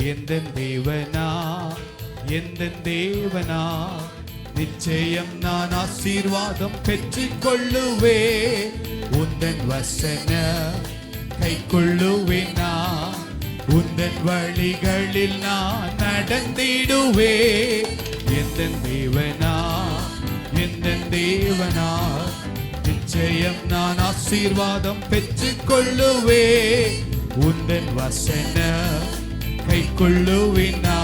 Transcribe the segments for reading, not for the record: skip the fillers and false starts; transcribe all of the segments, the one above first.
எந்தன் தேவனா எந்தன் தேவனா நிச்சயம் நான் ஆசீர்வாதம் பெற்றுக்கொள்ளுவே. உந்தன் வசன கை கொள்ளுவேனா, உந்தன் வழிகளில் நான் நடந்திடுவே. எந்தன் தேவனா எந்தன் தேவனா நிச்சயம் நான் ஆசீர்வாதம் பெற்றுக்கொள்ளுவே. உந்தன் வசன கை கொள்ளுவேனா,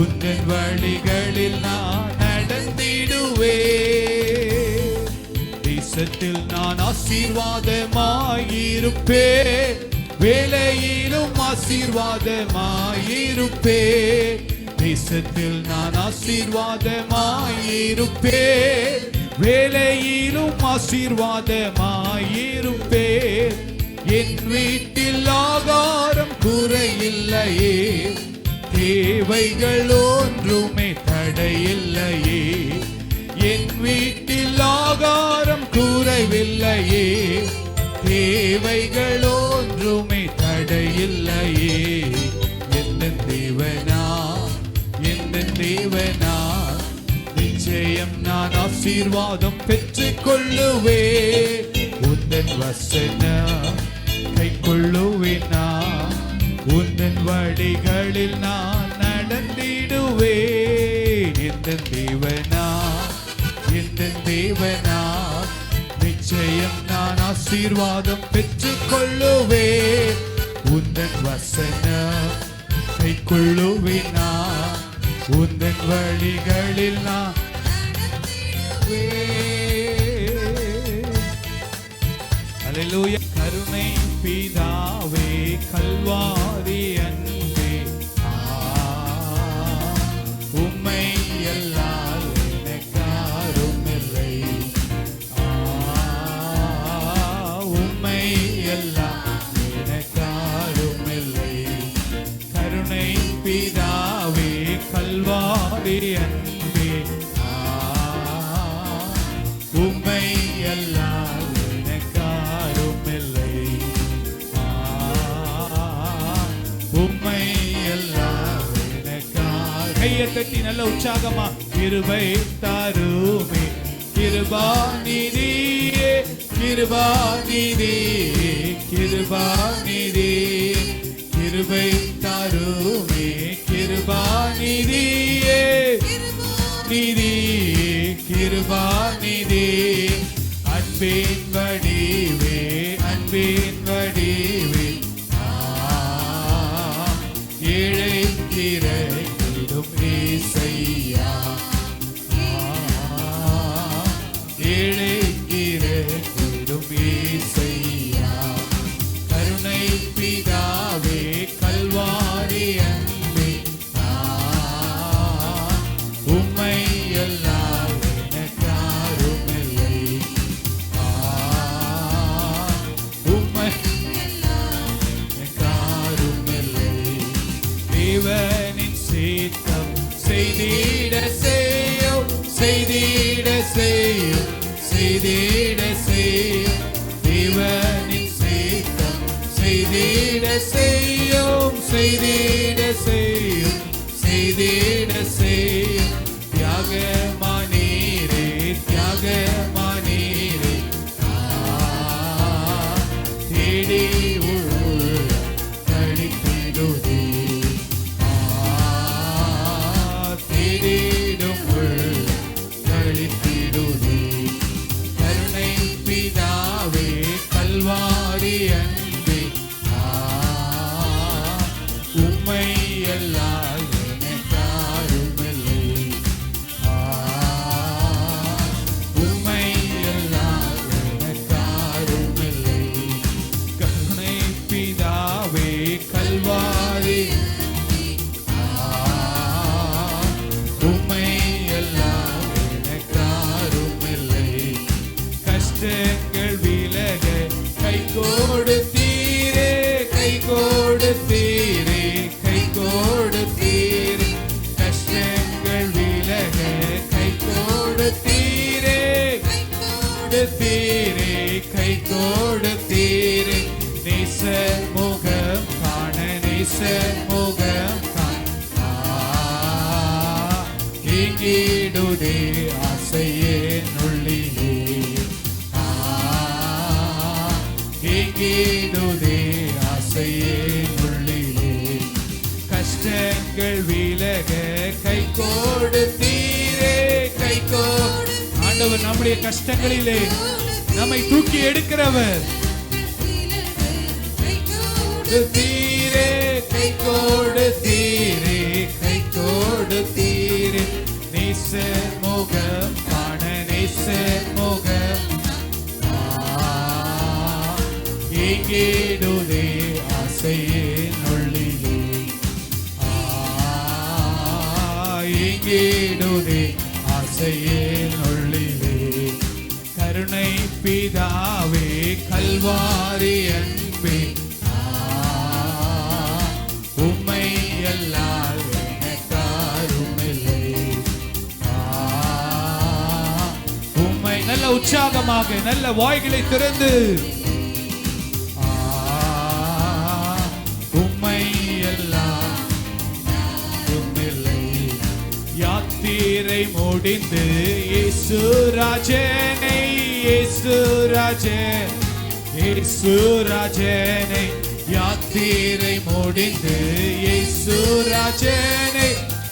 உந்தன் வழிகளில் நான் நடந்திடுவே. தேசத்தில் நான் ஆசீர்வாதமாயிருப்பே, வேலையிலும் ஆசீர்வாதமாயிருப்பே. தேசத்தில் நான் ஆசீர்வாதமாயிருப்பே, வேலையிலும் ஆசீர்வாதமாயிருப்பே. என் வீட்டில் ஆகாரம் குறையில்லையே, தேவைகள் ஒன்றுமே தடையில்லையே. என் வீட்டில் ஆகாரம் குறைவில்லையே, தேவைகள் ஒன்றுமே தடையில்லையே. எந்தன் தேவனா எந்தன் தேவனா நிச்சயம் நான் ஆசீர்வாதம் பெற்றுக்கொள்ளுவே. உந்தன் வசன கை கொள்ளுவேனா, உந்தன் வழிகளில் நான் நடந்திடுவேன். எந்தன் தேவனா எந்தன் தேவனா நிச்சயம் நான் ஆசீர்வாதம் பெற்றுக்கொள்ளுவே. உந்தன் வசன கை கொள்ளுவேனா, உந்தன் வழிகளில் நான் அல்லேலூயா. கருணை பிதாவே கல்வாரி அன்பே, உம்மை எல்லால் எனக்காரும் இல்லை. உம்மை எல்லாம் எனக்காரும் இல்லை. கருணை பிதாவே கல்வாரி அன்பே, உம்மை எல்லாம் கையை தட்டி நல்ல உற்சாகமா கிருபை தாருமே. கிருபாநிதியே கிருபாநிதியே கிருபாநிதியே கிருபை தாருமே. கிருபாநிதியே நிதியே கிருபாநிதியே அன்பின் வடிவே அன்பின் வடிவே ஏழை கிரை ஏசையா ஏழை கிரும் ஏசையா. கருணை பிதாவே கல்வாரி அன்பே, உம்மை எல்லாம் எனக்காரும் இல்லை. உம்மை எனக்காரும் இல்லை. தேவனின் சீத்தம் செய்திட செய்யும் செய்திட செய்யும் செய்திட செய்யும். தேவனின் சீத்தம் செய்திட செய்யும் செய்திட செய்யும் செய்திட செய்யும். தியாகமானீரே தியாகமானீரே தேடி உள்ள தடித்திடுதே. தேடி கஷ்டங்கள் விலக கை கொடுத்தீரே, கை ஆண்டவர் நம்முடைய கஷ்டங்களிலே நம்மை தூக்கி எடுக்கிறவர். தீரே கை கொடுத்தீரே, கை கொடுத்தீரே, நேசர் முகம் காண நேசர் முகம் ஏங்கிடுதே ஆசையின் உள்ளிலே, ஏங்கிடுதே ஆசையின் உள்ளிலே. கருணை பிதாவே கல்வாரி அன்பே, உம்மை அல்லால் எனக்காருமில்லை. உம்மை நல்ல உற்சாகமாக நல்ல வாய்களை திறந்து உம்மை எல்லாம் உம்மில்லை. யாத்திரை முடிந்து இயேசு ராஜனை, இயேசு ராஜன், இயேசு ராஜனை, யாத்திரை முடிந்து இயேசு ராஜனை,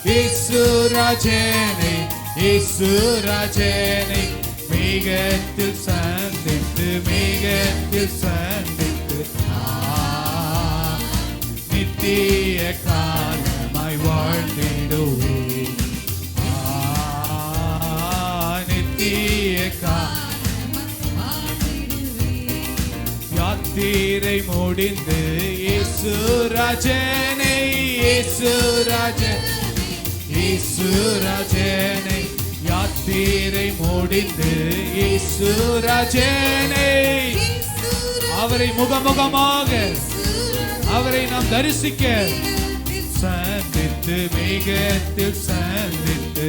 இயேசு ராஜனை, இயேசு ராஜனை மேகத்தில் சந்தித்து, மேகத்தில் சந்தித்து நித்திய காலமாய் வாழ்ந்திடுவே, நித்திய யாத்திரை முடிந்து இயேசு ராஜனை, இயேசு ராஜன், இயேசு ராஜனை, யாத்திரை முடிந்து இயேசு ராஜனை, அவரை முகமுகமாக அவரை நாம் தரிசிக்க சந்தித்து, மேகத்தில் சந்தித்து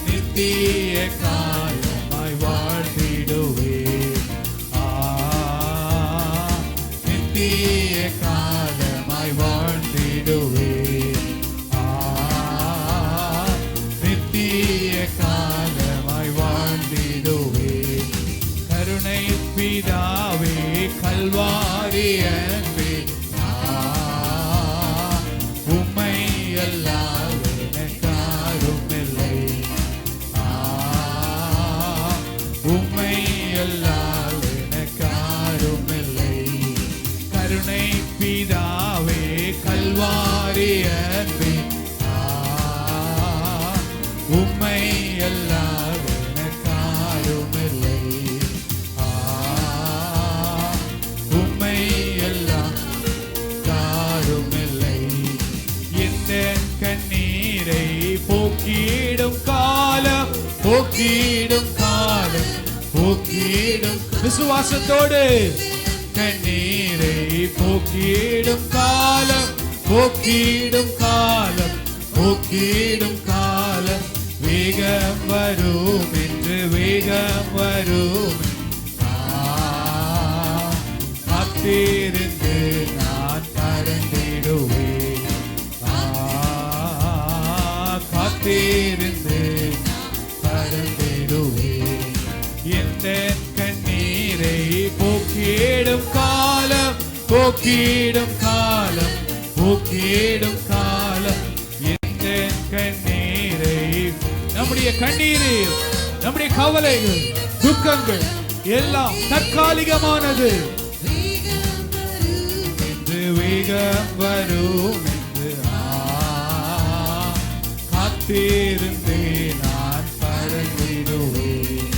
நித்திய காலமாய் வாழ்ந்திடுவே, நித்திய காலமாய் வாழ்ந்திடுவே, நித்திய காலமாய் வாழ்ந்திடுவே. கருணை பிதாவே கல்வாரி அன்பே, உம்மை அல்லால் எனக்காருமில்லை. உம்மை அல்லால் எனக்காருமில்லை. கருணை பிதாவே கல்வாரி அன்பே, உம்மை அல்லால் எனக்காருமில்லை. உம்மை எல்லாம் காருமில்லை. இந்த கண்ணீரை போக்கிடும் காலம், போக்கிடும் காலம், போக்கிடும் விசுவாசத்தோடு கண்ணீரை போக்கிடும் காலம், போக்கிடும் காலம், போக்கிடும் காலம். வேகம் வரும் என்று, வேகம் வரும் காத்திருந்து நான் பறந்திடுவேன், காத்திருந்து பறந்திடுவேன். இந்த கண்ணீரை போக்கிடும் காலம், போக்கிடும் காலம், போக்கிடும் காலம். இந்த கண்ணீரை, நம்முடைய கண்ணீரில் நம்முடைய கவலைகள் துக்கங்கள் எல்லாம் தற்காலிகமானது என்று, வேகம் வரும் என்று காத்திருந்து நான் பறந்திடுவேன்,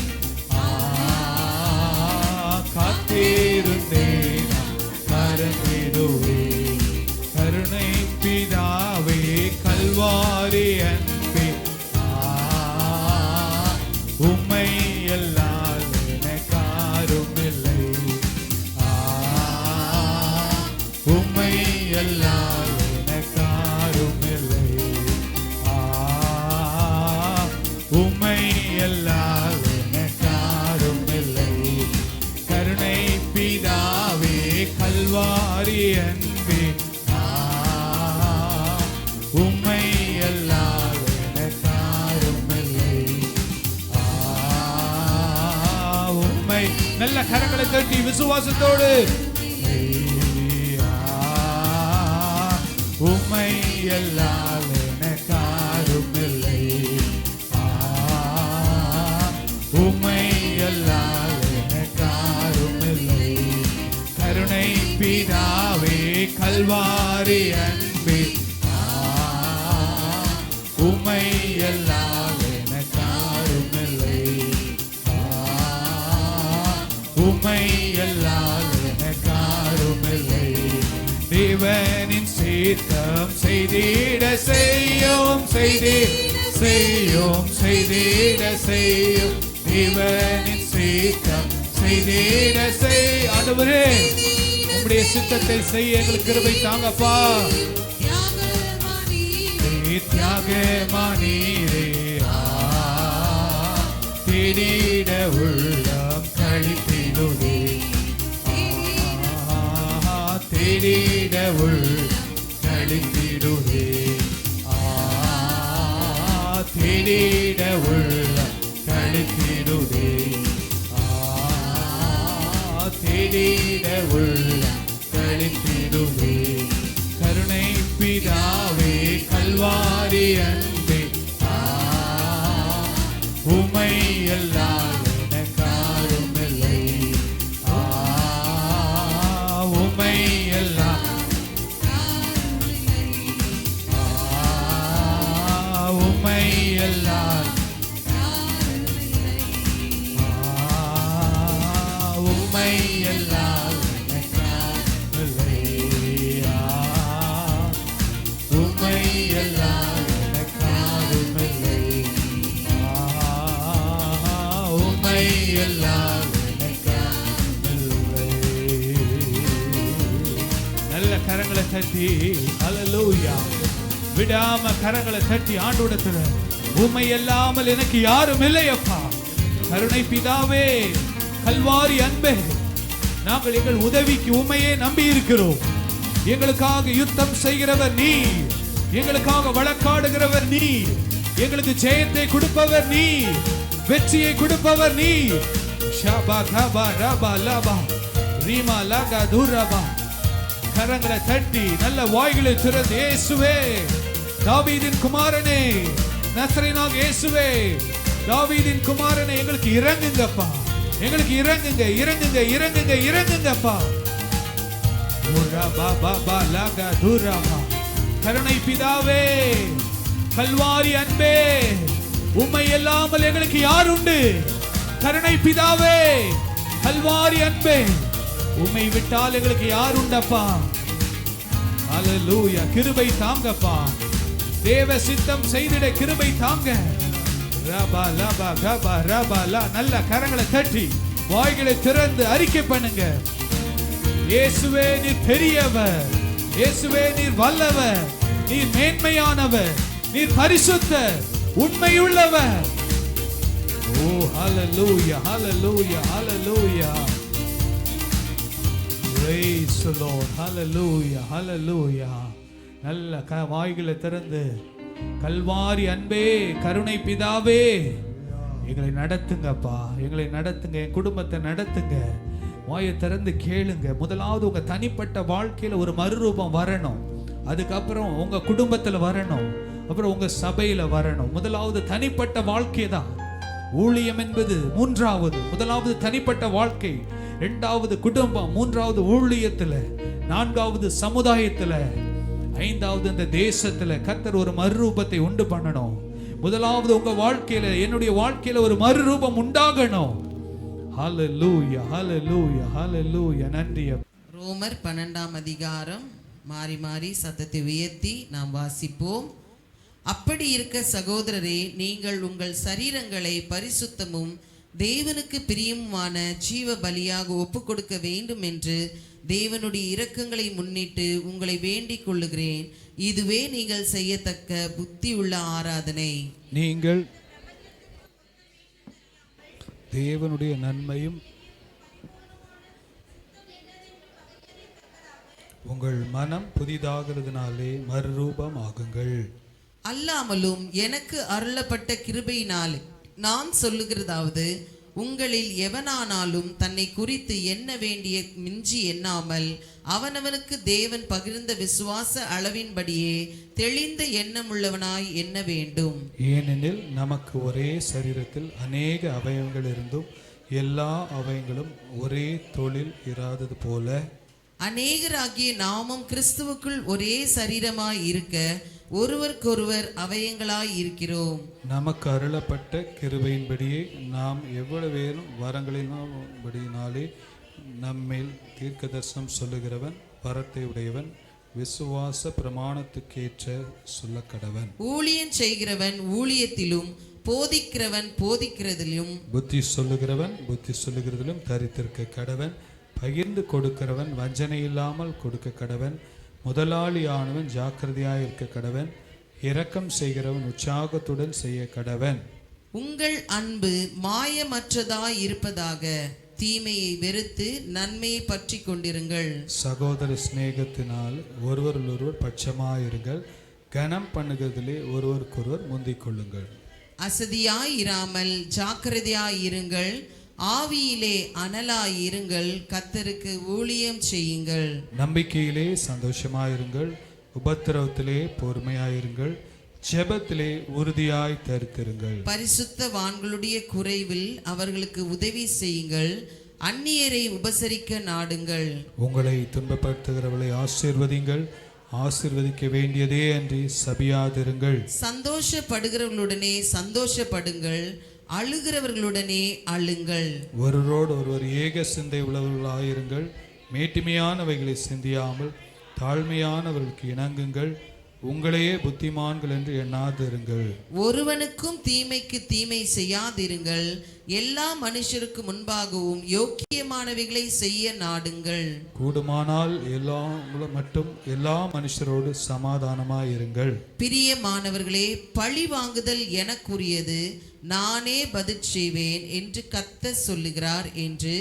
காத்திருந்து நான் பறந்திடுவேன். கருணை பிதாவே கல்வாரி அன்பே, உம்மை அல்லால் எனக்காருமில்லை. உம்மை அல்லால் எனக்காருமில்லை. உம்மை அல்லால் எனக்காருமில்லை. கருணை பிதாவே கல்வாரி அன்பே, உம்மை அல்லால் எனக்காருமில்லை. உம்மை நல்ல கரங்களை தட்டி விசுவாசத்தோடு உம்மை அல்லால் எனக்காரும் இல்லை. உம்மை அல்லால் எனக்காரும் இல்லை. கருணை பிதாவே கல்வாரி அன்பே, உம்மை அல்லால் எனக்காரும் இல்லை. உம்மை அல்லால் எனக்காரும் இல்லை. தேவனின் சீர்த்தம் செய்திட செய்யும் செய்யும் செய்திட செய்யும். தேவனின் சீர்த்தம் செய்திட செய். ஆண்டவரே உம்முடைய சித்தத்தை செய்ய எங்களுக்கு கிருபை தாங்கப்பா. தியாகமானீரே தேடிட உள்ளம் கழித்திடுதே. தேடிட உள்ளம் கழித்திடுதே. தேடிட உள்ளம் கழித்திடுதே. தேடிட உள்ளம் கழித்திடுதே. கருணை பிதாவே கல்வாரி அன்பே, உம்மை அல்லால் எனக்காரும் இல்லை. உம்மை அல்லால் உம்மை அல்லால் உம்மை அல்லால் எனக்காரும் இல்லை. உம்மை அல்லால் எனக்காரும் இல்லை. உம்மை அல்லால் எனக்காரும் இல்லை. நல்ல கரங்களை தட்டி ஹல்லேலூயா, விடாம கரங்களை தட்டி ஆண்டவரிடத்துல, உம்மை அல்லாமல் எனக்கு யாரும் இல்லையப்பா. கருணை பிதாவே கல்வாரி அன்பே, நாங்கள் எங்கள் உதவிக்கு உம்மையே நம்பி இருக்கிறோம். எங்களுக்காக யுத்தம் செய்கிறவர் நீ, எங்களுக்காக வழக்காடுகிறவர் நீ, எங்களுக்கு ஜெயத்தை கொடுப்பவர் நீ, வெற்றியை கொடுப்பவர் நீ. ஷபா கபா ரபா லபா ரீமா லகா துரபா. கரங்களை தட்டி நல்ல வாய்களை திறந்து, இயேசுவே தாவீதின் குமாரனே, நசரேயனாகிய இயேசுவே தாவீதின் குமாரனே, எங்களுக்கு இறங்குங்கப்பா, எங்களுக்கு இறங்குங்க இறங்குங்க இறங்குங்க இறங்குங்கப்பா. கருணை பிதாவே கல்வாரி அன்பே, உம்மை இல்லாமல் எங்களுக்கு யார் உண்டு? கருணை பிதாவே கல்வாரி அன்பே, உம்மை விட்டால் எங்களுக்கு யார் உண்டப்பா? ஹல்லேலூயா, கிருபை தாங்கப்பா, தேவ சித்தம் செய்திட கிருபை தாங்க. ரபா லபா கபா ரபா லா. நல்ல கரங்களை தட்டி வாய்களை திறந்து அறிக்கை பண்ணுங்க. இயேசுவே நீர் பெரியவர், இயேசுவே நீர் வல்லவர், நீர் மேன்மையானவர், நீர் பரிசுத்தர், உண்மையுள்ளவர். ஓ ஹல்லேலூயா ஹல்லேலூயா ஹல்லேலூயா. Praise the Lord. Hallelujah hallelujah. நல்ல வாய்களை திறந்து, கல்வாரி அன்பே கருணை பிதாவே எங்களை நடத்துங்கப்பா, எங்களை நடத்துங்க, என் குடும்பத்தை நடத்துங்க. வாயை திறந்து கேளுங்க. முதலாவது உங்க தனிப்பட்ட வாழ்க்கையில ஒரு மறுரூபம் வரணும், அதுக்கப்புறம் உங்க குடும்பத்துல வரணும், அப்புறம் உங்க சபையில வரணும். முதலாவது தனிப்பட்ட வாழ்க்கை தான் ஊழியம் என்பது. மூன்றாவது, முதலாவது தனிப்பட்ட வாழ்க்கை, இரண்டாவது குடும்பம், மூன்றாவது ஊழியத்துல, நான்காவது சமுதாயத்துல, ஐந்தாவது இந்த தேசத்துல கர்த்தர் ஒரு மறுரூபத்தை உண்டு பண்ணணும். முதலாவது உங்க வாழ்க்கையில, என்னுடைய வாழ்க்கையில ஒரு மறுரூபம் உண்டாகணும். ஹல்லேலூயா ஹல்லேலூயா ஹல்லேலூயா. நன்றி. ரோமர் 12ஆம் அதிகாரம் மாறி மாறி சத்தத்தை உயர்த்தி நாம் வாசிப்போம். அப்படி இருக்க சகோதரரே, நீங்கள் உங்கள் சரீரங்களை பரிசுத்தமும் தேவனுக்கு பிரியமுமான ஜீவ பலியாக ஒப்பு கொடுக்க வேண்டும் என்று தேவனுடைய இரக்கங்களை முன்னிட்டு உங்களை வேண்டிக் கொள்ளுகிறேன். இதுவே நீங்கள் செய்யத்தக்க புத்தி உள்ள ஆராதனை. நீங்கள் தேவனுடைய நன்மையும் உங்கள் மனம் புதிதாகிறதுனாலே மறுரூபம் ஆகுங்கள். அல்லாமலும் எனக்கு அருளப்பட்ட கிருபையினால் நான் சொல்லுகிறதாவது, உங்களில் எவனானாலும் தன்னை குறித்து எண்ண வேண்டிய மிஞ்சி எண்ணாமல் அவனவனுக்கு தேவன் பகிர்ந்த விசுவாச அளவின்படியே தெளிந்த எண்ணமுள்ளவனாய் எண்ண வேண்டும். ஏனெனில் நமக்கு ஒரே சரீரத்தில் அநேக அவயவங்கள் இருந்தும் எல்லா அவயங்களும் ஒரே தொழில் இராதது போல அநேகராகிய நாமும் கிறிஸ்துவுக்குள் ஒரே சரீரமாய் இருக்க ஒருவருக்கொருவர் அவயங்களாய் இருக்கிறோம். நமக்கு அருளப்பட்ட கிருபையின்படியே நாம் எவ்வளவேனும் வரங்களினாலே நம்மேல் தீர்க்க தரிசனம் சொல்லுகிறவன் வரத்தை உடையவன் விசுவாச பிரமாணத்துக்கேற்ற சொல்ல கடவன். ஊழியம் செய்கிறவன் ஊழியத்திலும் போதிக்கிறவன் போதிக்கிறதிலும் புத்தி சொல்லுகிறதிலும் தரித்திருக்க கடவன். பகிர்ந்து கொடுக்கிறவன் வஞ்சனை இல்லாமல் கொடுக்க கடவன். முதலாளியானவன் ஜாக்கிரதையாய் இருக்க கடவன். இரக்கம் செய்கிறவன் உற்சாகத்துடன் செய்ய கடவன். உங்கள் அன்பு மாயமற்றதாய் இருப்பதாக தீமையை வெறுத்து நன்மையை பற்றி கொண்டிருங்கள். சகோதர சிநேகத்தினால் ஒருவருக்கொருவர் பட்சமாயிருங்கள். கனம் பண்ணுகிறதிலே ஒருவருக்கொருவர் முந்திக் கொள்ளுங்கள். அசதியாய் இராமல் ஜாக்கிரதையாய் இருங்கள். ஆவியிலே அனலாய் இருங்கள். கர்த்தருக்கு ஊழியம் செய்யுங்கள். நம்பிக்கையிலே சந்தோஷமாயிருங்கள். உபத்திரவத்திலே பொறுமையாயிருங்கள். ஜெபத்திலே உறுதியாய் தரித்திருங்கள். பரிசுத்தவான்களுடைய குறைவில் அவர்களுக்கு உதவி செய்யுங்கள். அந்நியரை உபசரிக்க நாடுங்கள். உங்களை துன்பப்படுத்துகிறவர்களை ஆசீர்வதிங்கள். ஆசீர்வதிக்க வேண்டியதே அன்றி சபியாதிருங்கள். சந்தோஷப்படுகிறவர்களுடனே சந்தோஷப்படுங்கள். அழுகிறவர்களுடனே அழுங்கள். ஒருவரோடு ஒருவர் ஏக சிந்தை உள்ளவர்களாயிருங்கள். மேட்டிமையானவைகளை சிந்தியாமல் தாழ்மையானவர்களுக்கு இணங்குங்கள். உங்களையே புத்திமான்கள் என்று எண்ணாதிருங்கள். ஒருவனுக்கும் தீமைக்கு தீமை செய்யாதிருங்கள். எல்லா மனுஷருக்கு முன்பாகவும் யோக்கியமானவைகளை செய்ய நாடுங்கள். கூடுமானால் எல்லா மனுஷரோடு சமாதானமாயிருங்கள். பிரியமானவர்களே, பழி வாங்குதல் எனக்குரியது, நானே பதில் செய்வேன் என்று கர்த்தர் சொல்லுகிறார் என்று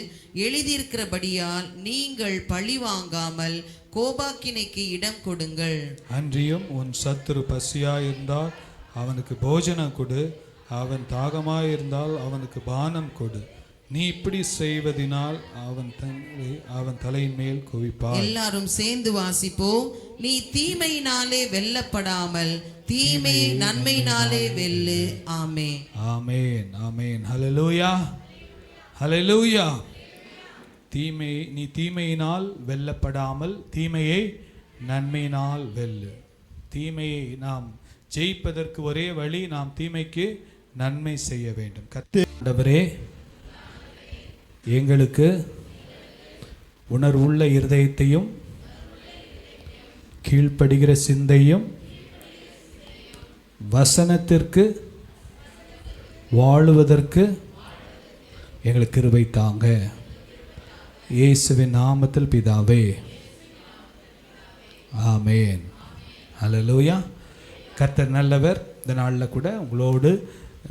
எழுதியிருக்கிறபடியால் நீங்கள் பழி வாங்காமல் கோபாக்கினைக்கு இடம் கொடுங்கள். அன்றியும் உன் சத்துரு பசியாயிருந்தால் அவனுக்கு போஜனம் கொடு. அவன் தாகமாயிருந்தால் அவனுக்கு பானம் கொடு. நீ இப்படி செய்வதினால் அவன் தலையின் மேல் குவிப்பார். எல்லாரும் சேர்ந்து வாசிப்போம். நீ தீமையினாலே வெல்லப்படாமல் தீமையை நன்மையினாலே வெல்லு. ஆமென். ஆமென். ஆமென். ஹல்லேலூயா. ஹல்லேலூயா. நீ தீமையினால் வெல்லப்படாமல் தீமையை நன்மையினால் வெல்லு. தீமையை நாம் ஜெயிப்பதற்கு ஒரே வழி, நாம் தீமைக்கு நன்மை செய்ய வேண்டும். ஆண்டவரே, எங்களுக்கு உணர்வுள்ள இருதயத்தையும் கீழ்ப்படுகிற சிந்தையும் வசனத்திற்கு வாழுவதற்கு எங்களுக்கு கிருபை தாங்க. இயேசுவின் நாமத்தில் பிதாவே, ஆமென். ஹல்லேலூயா. கர்த்தர் நல்லவர். இந்த நாளில் கூட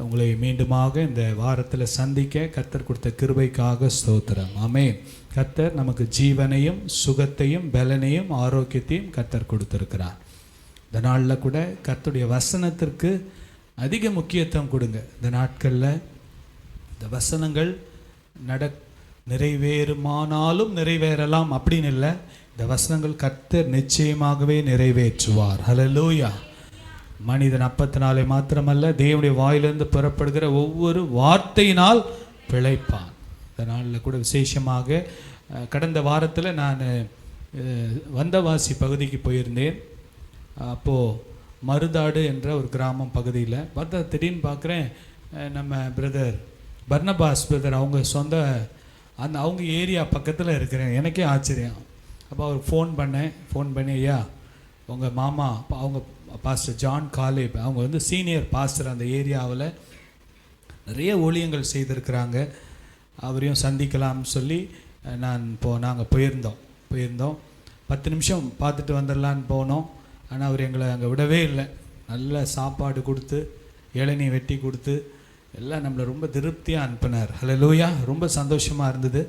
உங்களை மீண்டுமாக இந்த வாரத்தில் சந்திக்க கர்த்தர் கொடுத்த கிருபைக்காக ஸ்தோத்திரம். ஆமென். கர்த்தர் நமக்கு ஜீவனையும் சுகத்தையும் பலனையும் ஆரோக்கியத்தையும் கர்த்தர் கொடுத்திருக்கிறார். இந்த நாளில் கூட கர்த்தருடைய வசனத்திற்கு அதிக முக்கியத்துவம் கொடுங்க. இந்த நாட்களில் இந்த வசனங்கள் நிறைவேறுமானாலும் நிறைவேறலாம் அப்படின்னு இல்லை. இந்த வசனங்கள் கர்த்தர் நிச்சயமாகவே நிறைவேற்றுவார். ஹல்லேலூயா. மனிதன் அப்பத்தினாலே மாத்திரமல்ல, தேவனுடைய வாயிலிருந்து புறப்படுகிற ஒவ்வொரு வார்த்தையினால் பிழைப்பான். இந்த நாளில் கூட விசேஷமாக கடந்த வாரத்தில் நான் வந்தவாசி பகுதிக்கு போயிருந்தேன். அப்போது மருதாடு என்ற ஒரு கிராமம் பகுதியில் பார்த்தா திடீர்னு பார்க்குறேன், நம்ம பிரதர் பர்னபாஸ் பிரதர் அவங்க சொந்த அவங்க ஏரியா பக்கத்தில் இருக்கிறேன். எனக்கே ஆச்சரியம். அப்போ அவர் ஃபோன் பண்ணி ஐயா, உங்கள் மாமா அவங்க பாஸ்டர் ஜான் காலேப், அவங்க சீனியர் பாஸ்டர் அந்த ஏரியாவில் நிறைய ஊழியங்கள் செய்திருக்கிறாங்க, அவரையும் சந்திக்கலாம்னு சொல்லி நாங்கள் போயிருந்தோம். 10 நிமிஷம் பார்த்துட்டு வந்துடலான்னு போனோம். ஆனால் அவர் எங்களை அங்கே விடவே இல்லை. நல்ல சாப்பாடு கொடுத்து இளநீ வெட்டி கொடுத்து எல்லாம் நம்மளை ரொம்ப திருப்தியாக அனுப்பினார். ஹல்லேலூயா. ரொம்ப சந்தோஷமாக இருந்தது.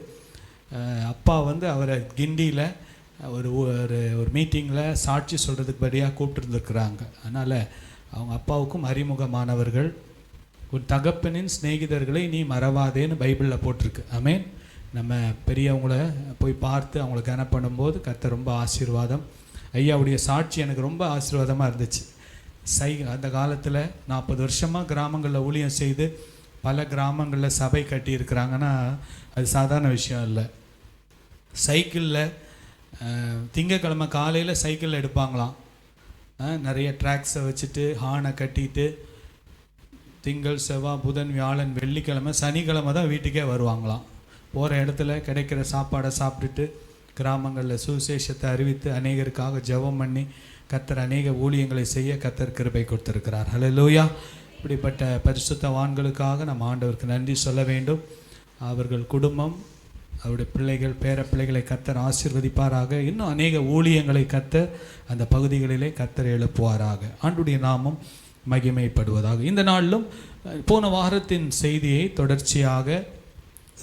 அப்பா அவரை கிண்டியில் ஒரு மீட்டிங்கில் சாட்சி சொல்கிறதுக்கு படியாக கூப்பிட்டுருந்துருக்குறாங்க. அதனால் அவங்க அப்பாவுக்கும் அறிமுகமானவர்கள். உன் தகப்பனின் சிநேகிதர்களை நீ மறவாதேன்னு பைபிளில் போட்டிருக்கு. ஆமென். நம்ம பெரியவங்கள போய் பார்த்து அவங்கள கனம் பண்ணும்போது கர்த்தர் ரொம்ப ஆசீர்வாதம். ஐயாவுடைய சாட்சி எனக்கு ரொம்ப ஆசீர்வாதமாக இருந்துச்சு. அந்த காலத்தில் 40 வருஷமாக கிராமங்களில் ஊழியம் செய்து பல கிராமங்களில் சபை கட்டியிருக்கிறாங்கன்னா அது சாதாரண விஷயம் இல்லை. சைக்கிளில் திங்கக்கிழமை காலையில் சைக்கிளில் எடுப்பாங்களாம். நிறைய ட்ராக்ஸை வச்சுட்டு ஹானை கட்டிட்டு திங்கள் செவ்வாய் புதன் வியாழன் வெள்ளிக்கிழமை சனிக்கிழமை தான் வீட்டுக்கே வருவாங்களாம். போகிற இடத்துல கிடைக்கிற சாப்பாடை சாப்பிட்டுட்டு கிராமங்களில் சுவிசேஷத்தை அறிவித்து அநேகருக்காக ஜெபம் பண்ணி கர்த்தர் அநேக ஊழியங்களை செய்ய கர்த்தர் கிருபை கொடுத்திருக்கிறார். ஹல்லேலூயா. இப்படிப்பட்ட பரிசுத்தவான்களுக்காக நம்ம ஆண்டவருக்கு நன்றி சொல்ல வேண்டும். அவர்கள் குடும்பம், அவருடைய பிள்ளைகள், பேர பிள்ளைகளை கர்த்தர் ஆசீர்வதிப்பாராக. இன்னும் அநேக ஊழியங்களை கர்த்தர் அந்த பகுதிகளிலே கர்த்தர் எழுப்புவாராக. ஆண்டுடைய நாமம் மகிமைப்படுவதாக. இந்த நாளிலும் போன வாரத்தின் செய்தியை தொடர்ச்சியாக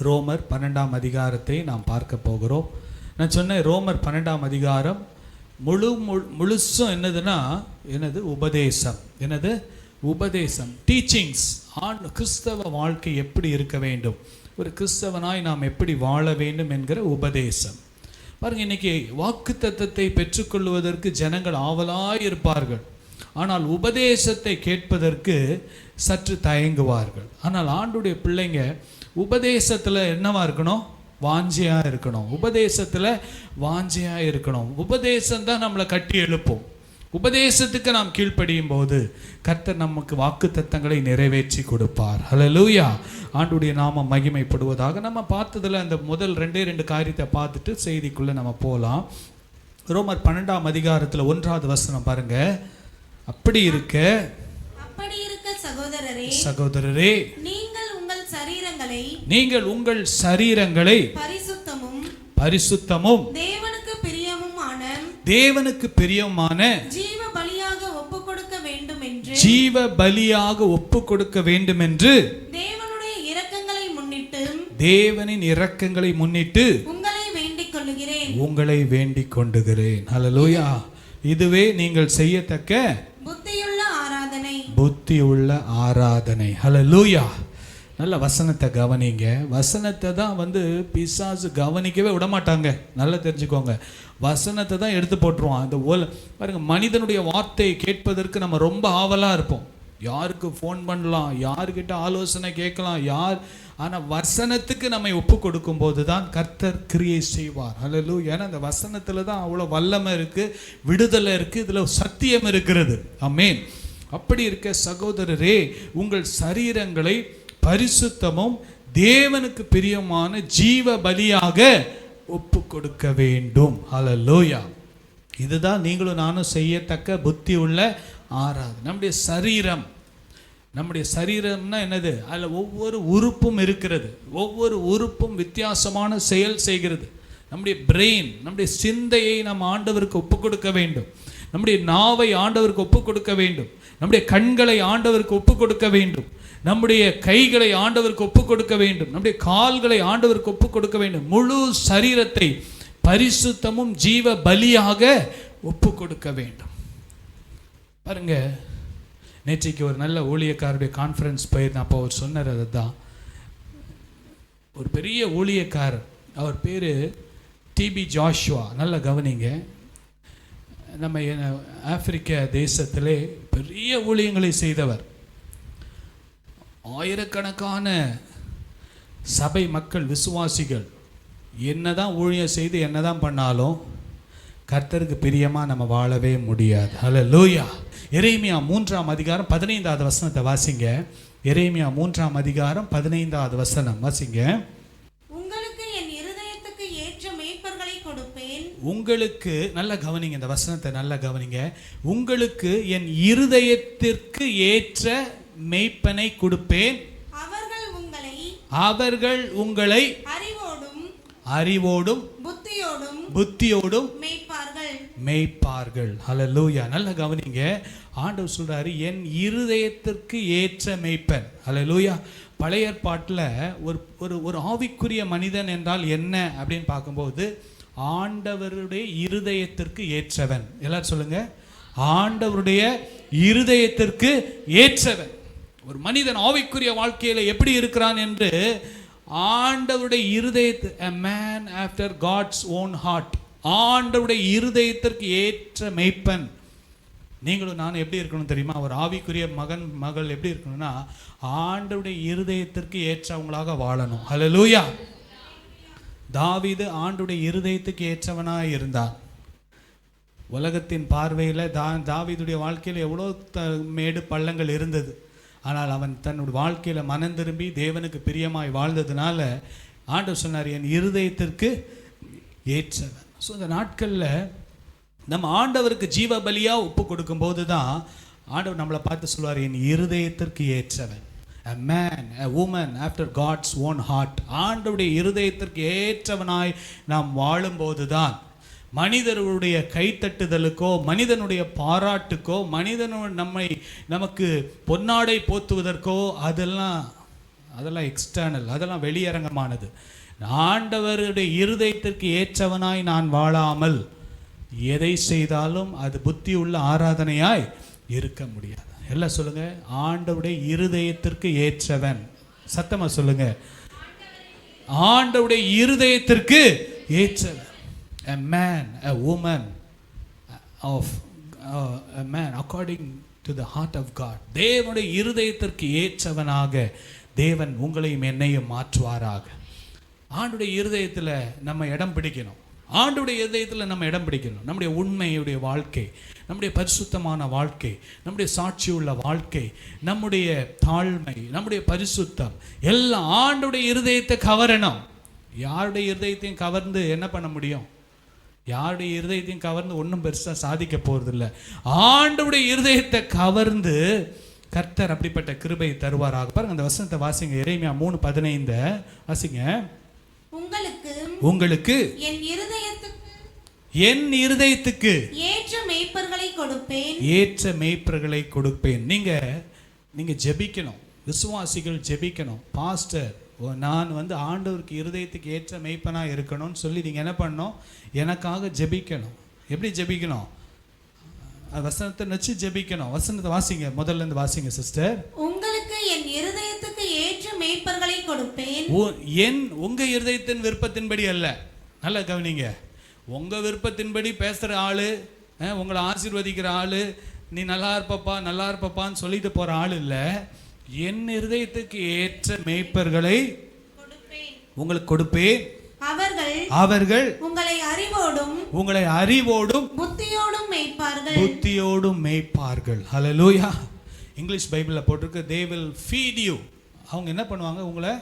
ரோமர் 12ஆம் அதிகாரத்தை நாம் பார்க்க போகிறோம். நான் சொன்னேன் ரோமர் 12ஆம் அதிகாரம் முழுசும் என்னதுன்னா உபதேசம். உபதேசம், டீச்சிங்ஸ் ஆன் கிறிஸ்தவ வாழ்க்கை எப்படி இருக்க வேண்டும், ஒரு கிறிஸ்தவனாய் நாம் எப்படி வாழ வேண்டும் என்கிற உபதேசம். பாருங்கள், இன்றைக்கி வாக்கு தத்தத்தை பெற்றுக்கொள்வதற்கு ஜனங்கள் ஆவலாய் இருப்பார்கள். ஆனால் உபதேசத்தை கேட்பதற்கு சற்று தயங்குவார்கள். ஆனால் ஆண்டுடைய பிள்ளைங்க உபதேசத்தில் என்னவா இருக்கணும்? வாஞ்சையாக இருக்கணும். உபதேசத்தில் வாஞ்சையாக இருக்கணும். உபதேசம் தான் நம்மளை கட்டி எழுப்போம். உபதேசத்துக்கு நாம் கீழ்ப்படியும் போது கர்த்தர் நமக்கு வாக்கு தத்தங்களை நிறைவேற்றி கொடுப்பார். ஹல்லேலூயா. ஆண்டுடைய நாமம் மகிமைப்படுவதாக. நம்ம பார்த்ததில் அந்த முதல் 2 காரியத்தை பார்த்துட்டு செய்திக்குள்ளே நம்ம போகலாம். ரோமர் 12ஆம் அதிகாரத்தில் 1வது வசனம் பாருங்க. அப்படி இருக்க சகோதரரே நீங்கள் உங்கள் சரீரங்களை பரிசுத்தமும் தேவனுக்கு பிரியமான ஜீவ பலியாக ஒப்புக் கொடுக்க வேண்டும் என்று தேவனின் இரக்கங்களை முன்னிட்டு உங்களை வேண்டிக் கொள்கிறேன். ஹல்லேலூயா. இதுவே நீங்கள் செய்யத்தக்க புத்தியுள்ள ஆராதனை. ஹல்லேலூயா. நல்ல வசனத்தை கவனிங்க. வசனத்தை தான் பிசாசு கவனிக்கவே விடமாட்டாங்க. நல்லா தெரிஞ்சுக்கோங்க. வசனத்தை தான் எடுத்து போட்டுருவான். அந்த பாருங்க, மனிதனுடைய வார்த்தையை கேட்பதற்கு நம்ம ரொம்ப ஆவலாக இருப்போம். யாருக்கு ஃபோன் பண்ணலாம், யாருக்கிட்ட ஆலோசனை கேட்கலாம், ஆனால் வசனத்துக்கு நம்மை ஒப்பு கொடுக்கும் போது தான் கர்த்தர் கிரியை செய்வார். ஹல்லேலூயா. ஏன்னா அந்த வசனத்தில் தான் அவ்வளோ வல்லமை இருக்குது, விடுதலை இருக்குது, இதில் சத்தியம் இருக்கிறது. ஆமென். அப்படி இருக்க சகோதரரே, உங்கள் சரீரங்களை பரிசுத்தமும் தேவனுக்கு பிரியமான ஜீவ பலியாக ஒப்பு கொடுக்க வேண்டும். ஹல்லேலூயா. இதுதான் நீங்களும் நானும் செய்யத்தக்க புத்தி உள்ள ஆராதனை. நம்முடைய சரீரம்னா என்னது? அதில் ஒவ்வொரு உறுப்பும் இருக்கிறது. ஒவ்வொரு உறுப்பும் வித்தியாசமான செயல் செய்கிறது. நம்முடைய பிரெயின், நம்முடைய சிந்தையை நாம் ஆண்டவருக்கு ஒப்பு கொடுக்க வேண்டும். நம்முடைய நாவை ஆண்டவருக்கு ஒப்பு கொடுக்க வேண்டும். நம்முடைய கண்களை ஆண்டவருக்கு ஒப்பு கொடுக்க வேண்டும். நம்முடைய கைகளை ஆண்டவருக்கு ஒப்பு கொடுக்க வேண்டும். நம்முடைய கால்களை ஆண்டவருக்கு ஒப்பு கொடுக்க வேண்டும். முழு சரீரத்தை பரிசுத்தமும் ஜீவ பலியாக ஒப்பு கொடுக்க வேண்டும். பாருங்க, நேற்றைக்கு ஒரு நல்ல ஊழியக்காரருடைய கான்ஃபரன்ஸ் போயிருந்தேன். அப்போ அவர் சொன்னார், அதுதான் ஒரு பெரிய ஊழியக்காரர், அவர் பேர் டிபி ஜாஷுவா. நல்லா கவனிங்க. நம்ம ஆப்பிரிக்க தேசத்திலே பெரிய ஊழியங்களை செய்தவர். ஆயிரக்கணக்கான சபை மக்கள், விசுவாசிகள் என்னதான் ஊழியம் செய்து என்னதான் பண்ணாலும் கர்த்தருக்கு பிரியமாக நம்ம வாழவே முடியாது. ஹல்லேலூயா. எரேமியா 3ஆம் அதிகாரம் 15வது வசனத்தை வாசிங்க. எரேமியா 3ஆம் அதிகாரம் 15வது வசனம் வாசிங்க. உங்களுக்கு என் இருதயத்துக்கு ஏற்ற மேய்ப்பர்களை கொடுப்பேன். உங்களுக்கு, நல்லா கவனிங்க, இந்த வசனத்தை நல்லா கவனிங்க. உங்களுக்கு என் இருதயத்திற்கு ஏற்ற மேய்ப்பனை கொடுப்பேன். அவர்கள் உங்களை அறிவோடும் புத்தியோடும் மேய்ப்பார்கள். ஹல்லேலூயா. நல்லா கவனிங்க. ஆண்டவர் சொல்றாரு, என் இருதயத்திற்கு ஏற்ற மேய்ப்பன். ஹல்லேலூயா. பழைய ஏற்பாட்டில் ஒரு ஆவிக்குரிய மனிதன் என்றால் என்ன அப்படின்னு பார்க்கும்போது, ஆண்டவருடைய இருதயத்திற்கு ஏற்றவன். எல்லாரும் சொல்லுங்க, ஆண்டவருடைய இருதயத்திற்கு ஏற்றவன். ஒரு மனிதன் ஆவிக்குரிய வாழ்க்கையில எப்படி இருக்கிறான் என்று ஆண்டவருடைய இருதயத்து a man after God's own heart, ஆண்டவருடைய இருதயத்திற்கு ஏற்ற மேய்ப்பன். நீங்களும் நானும் எப்படி இருக்கணும் தெரியுமா? ஒரு ஆவிக்குரிய மகன் மகள் எப்படி இருக்கணும்னா ஆண்டவருடைய இருதயத்திற்கு ஏற்றவங்களாக வாழணும். ஹல்லேலூயா. தாவீது ஆண்டவருடைய இருதயத்துக்கு ஏற்றவனாய் இருந்தான். உலகத்தின் பார்வையில் தாவீதுடைய வாழ்க்கையில் எவ்வளோ மேடு பள்ளங்கள் இருந்தது. ஆனால் அவன் தன்னுடைய வாழ்க்கையில் மனம் திரும்பி தேவனுக்கு பிரியமாய் வாழ்ந்ததுனால ஆண்டவர் சொன்னார், என் இருதயத்திற்கு ஏற்றவன். ஸோ இந்த நாட்களில் நம்ம ஆண்டவருக்கு ஜீவ பலியாக ஒப்பு கொடுக்கும்போது தான் ஆண்டவர் நம்மளை பார்த்து சொல்வார், என் இருதயத்திற்கு ஏற்றவன். A man, a woman after God's own heart. ஆண்டவருடைய இருதயத்திற்கு ஏற்றவனாய் நாம் வாழும்போது தான் மனிதர்களுடைய கைத்தட்டுதலுக்கோ மனிதனுடைய பாராட்டுக்கோ நமக்கு பொன்னாடை போத்துவதற்கோ அதெல்லாம் எக்ஸ்டர்னல், அதெல்லாம் வெளியரங்கமானது. ஆண்டவருடைய இருதயத்திற்கு ஏற்றவனாய் நான் வாழாமல் எதை செய்தாலும் அது புத்தி உள்ள ஆராதனையாய் இருக்க முடியாது. எல்லாம் சொல்லுங்க, ஆண்டவருடைய இருதயத்திற்கு ஏற்றவன். சத்தமா சொல்லுங்க, ஆண்டவருடைய இருதயத்திற்கு ஏற்றவன். A man, a woman of a man according to the heart of God. தேவனுடைய இருதயத்திற்கு ஏற்றவனாக தேவன் உங்களையும் என்னையும் மாற்றுவாராக. ஆண்டவருடைய இருதயத்தில் நம்ம இடம் பிடிக்கணும். ஆண்டவருடைய இருதயத்தில் நம்ம இடம் பிடிக்கணும். நம்முடைய உண்மையுடைய வாழ்க்கை, நம்முடைய பரிசுத்தமான வாழ்க்கை, நம்முடைய சாட்சியுள்ள வாழ்க்கை, நம்முடைய தாழ்மை, நம்முடைய பரிசுத்தம் எல்லாம் ஆண்டவருடைய இருதயத்தை கவரணும். யாருடைய இருதயத்தையும் கவர்ந்து என்ன பண்ண முடியும்? யாருடைய இருதயத்தையும் கவர்ந்து ஒன்றும் பெருசாக சாதிக்க போறதில்லை. ஆண்டவருடைய இருதயத்தை கவர்ந்து கர்த்தர் அப்படிப்பட்ட கிருபை தருவாராக. பாருங்க அந்த வசனத்தை வாசிங்க. எரேமியா 3:15 வாசிங்க. உங்களுக்கு என் இருதயத்துக்கு ஏற்ற மேய்ப்பர்களை கொடுப்பேன், ஏற்ற மேய்ப்பர்களை கொடுப்பேன். நீங்க ஜெபிக்கணும், விசுவாசிகள் ஜெபிக்கணும். பாஸ்டர், நான் ஆண்டவருக்கு இருதயத்துக்கு ஏற்ற மேய்ப்பனா இருக்கணும்னு சொல்லி நீங்க என்ன பண்ணணும்? எனக்காக ஜெபிக்கணும். எப்படி ஜெபிக்கணும்? வசனத்தை நச்சு ஜெபிக்கணும். வசனத்தை வாசிங்க, முதல்ல இருந்து வாசிங்க சிஸ்டர். உங்களுக்கு என் இருதயத்துக்கு ஏற்ற மேய்ப்பர்களை கொடுப்பேன். உங்க இருதயத்தின் விருப்பத்தின்படி அல்ல. நல்லா கவனிங்க. உங்க விருப்பத்தின்படி பேசுற ஆளு, உங்களை ஆசீர்வதிக்கிற ஆளு, நீ நல்லா இருப்பப்பான்னு சொல்லிட்டு போற ஆள் இல்ல. என் இருதயத்துக்கு ஏற்ற மேய்ப்பர்களை உங்களுக்கு கொடுப்பேன். அவர்கள் உங்களை அறிவோடும் புத்தியோடும் மேய்ப்பார்கள். ஹல்லேலூயா. இங்கிலீஷ் பைபிளில் போட்டிருக்கு, they will feed you. அவங்க என்ன பண்ணுவாங்க? உங்களை